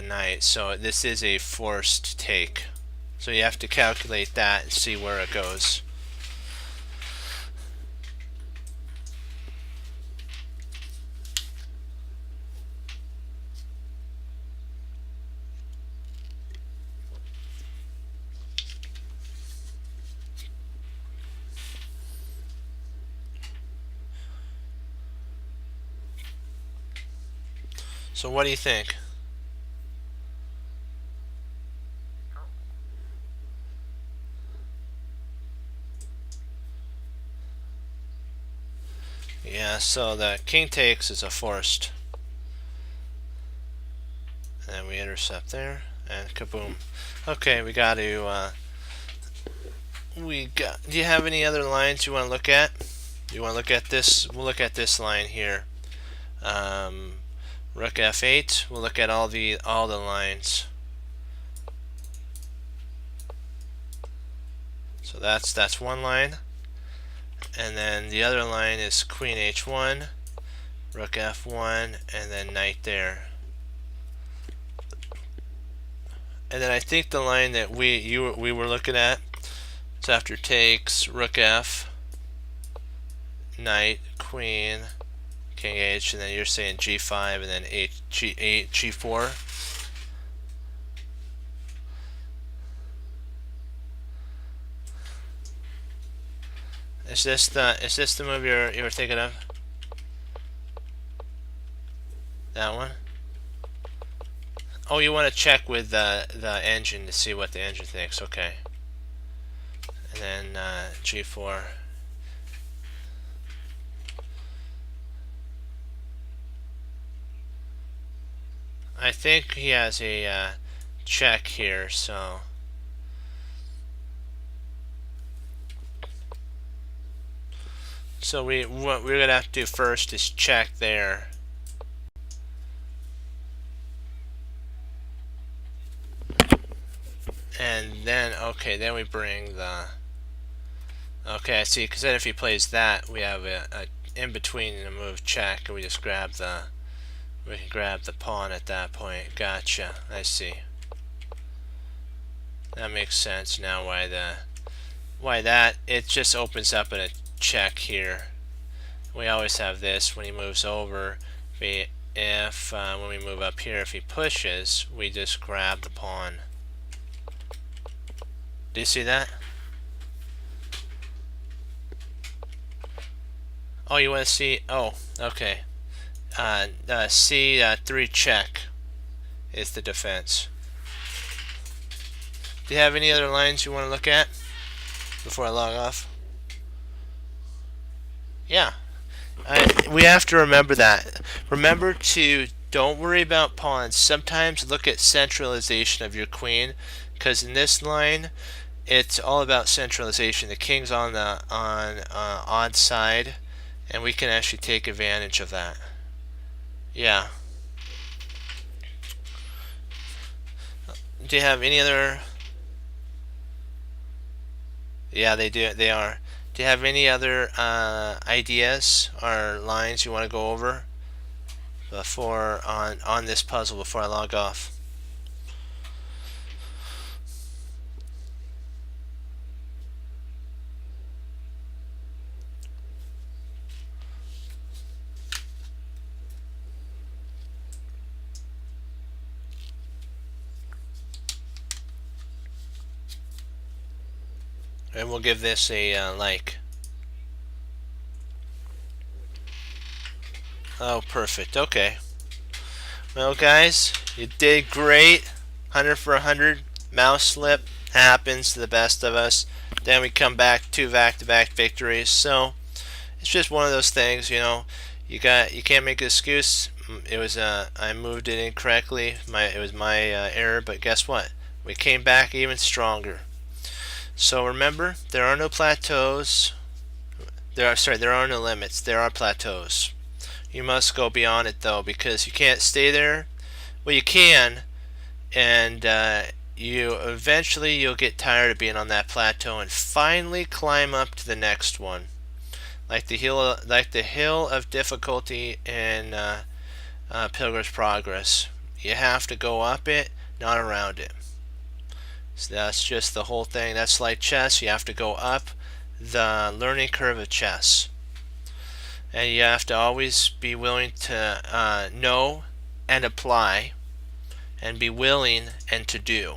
knight. So this is a forced take. So you have to calculate that and see where it goes. So what do you think? Yeah, so the king takes is a forced. And then we intercept there, and kaboom. Okay, we got to, do you have any other lines you want to look at? You want to look at this? We'll look at this line here. Rook f8, we'll look at all the lines. So that's one line. And then the other line is queen h1, rook f1, and then knight there. And then I think the line that we were looking at is after takes, rook f, knight, queen, king h, and then you're saying g5 and then g8, g4. Is this the move you're thinking of? That one? Oh, you want to check with the engine to see what the engine thinks. Okay. And then g4. I think he has a check here, so what we're gonna have to do first is check there. And then, okay, then we bring the, okay, I see, because then if he plays that, we have a in between a move check, and we just grab we can grab the pawn at that point. Gotcha, I see. That makes sense now why that, it just opens up in a check here. We always have this when he moves over. If when we move up here, if he pushes, we just grab the pawn. Do you see that? Oh, you want to see? Oh, okay. C3 check is the defense. Do you have any other lines you want to look at before I log off? Yeah. We have to remember that. Remember to don't worry about pawns. Sometimes look at centralization of your queen, because in this line, it's all about centralization. The king's on the odd side, and we can actually take advantage of that. Yeah. Do you have any other? Yeah, they do. They are. Do you have any other ideas or lines you want to go over before on this puzzle before I log off? And we'll give this a like. Oh, perfect. Okay. Well, guys, you did great. 100 for 100. Mouse slip happens to the best of us. Then we come back to back-to-back victories. So it's just one of those things, you know. You can't make an excuse. It was I moved it incorrectly. It was my error. But guess what? We came back even stronger. So remember, there are no plateaus. There are no limits. There are plateaus. You must go beyond it though, because you can't stay there. Well, you can, and you'll get tired of being on that plateau and finally climb up to the next one, like the hill of difficulty in Pilgrim's Progress. You have to go up it, not around it. So that's just the whole thing. That's like chess. You have to go up the learning curve of chess, and you have to always be willing to know and apply, and be willing and to do.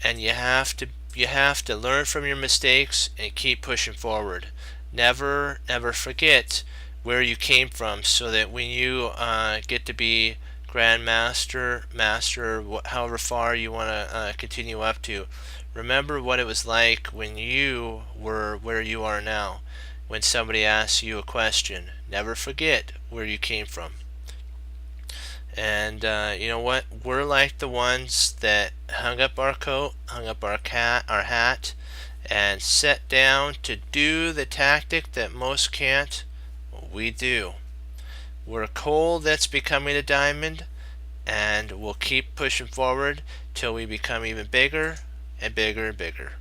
And you have to learn from your mistakes and keep pushing forward. Never forget where you came from, so that when you get to be grandmaster, master, however far you want to continue up to, remember what it was like when you were where you are now. When somebody asks you a question, never forget where you came from. And you know what? We're like the ones that hung up our coat, hung up our hat, and sat down to do the tactic that most can't. We do. We're a coal that's becoming a diamond, and we'll keep pushing forward till we become even bigger and bigger and bigger.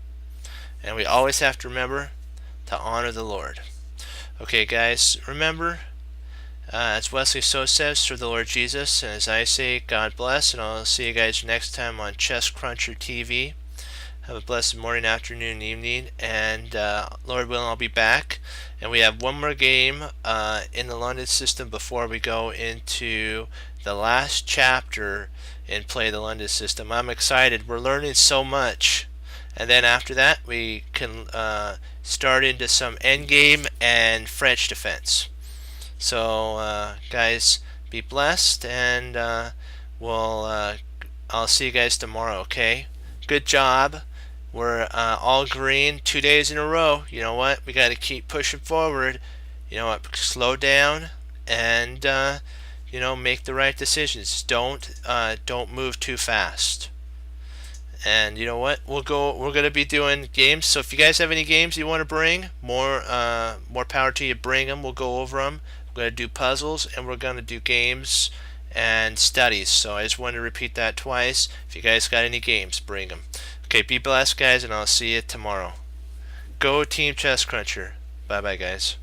And we always have to remember to honor the Lord. Okay, guys, remember, as Wesley So says, through the Lord Jesus, and as I say, God bless, and I'll see you guys next time on Chess Cruncher TV. Have a blessed morning, afternoon, evening, and Lord willing, I'll be back. And we have one more game in the London system before we go into the last chapter in Play the London system. I'm excited. We're learning so much. And then after that, we can start into some endgame and French defense. So, guys, be blessed, and I'll see you guys tomorrow, okay? Good job. We're all green 2 days in a row. You know what? We got to keep pushing forward. You know what? Slow down and make the right decisions. Don't move too fast. And you know what? We're gonna be doing games. So if you guys have any games you want to bring, more power to you. Bring them. We'll go over them. We're gonna do puzzles, and we're gonna do games and studies. So I just wanted to repeat that twice. If you guys got any games, bring them. Okay, be blessed, guys, and I'll see you tomorrow. Go Team Chess Cruncher. Bye bye, guys.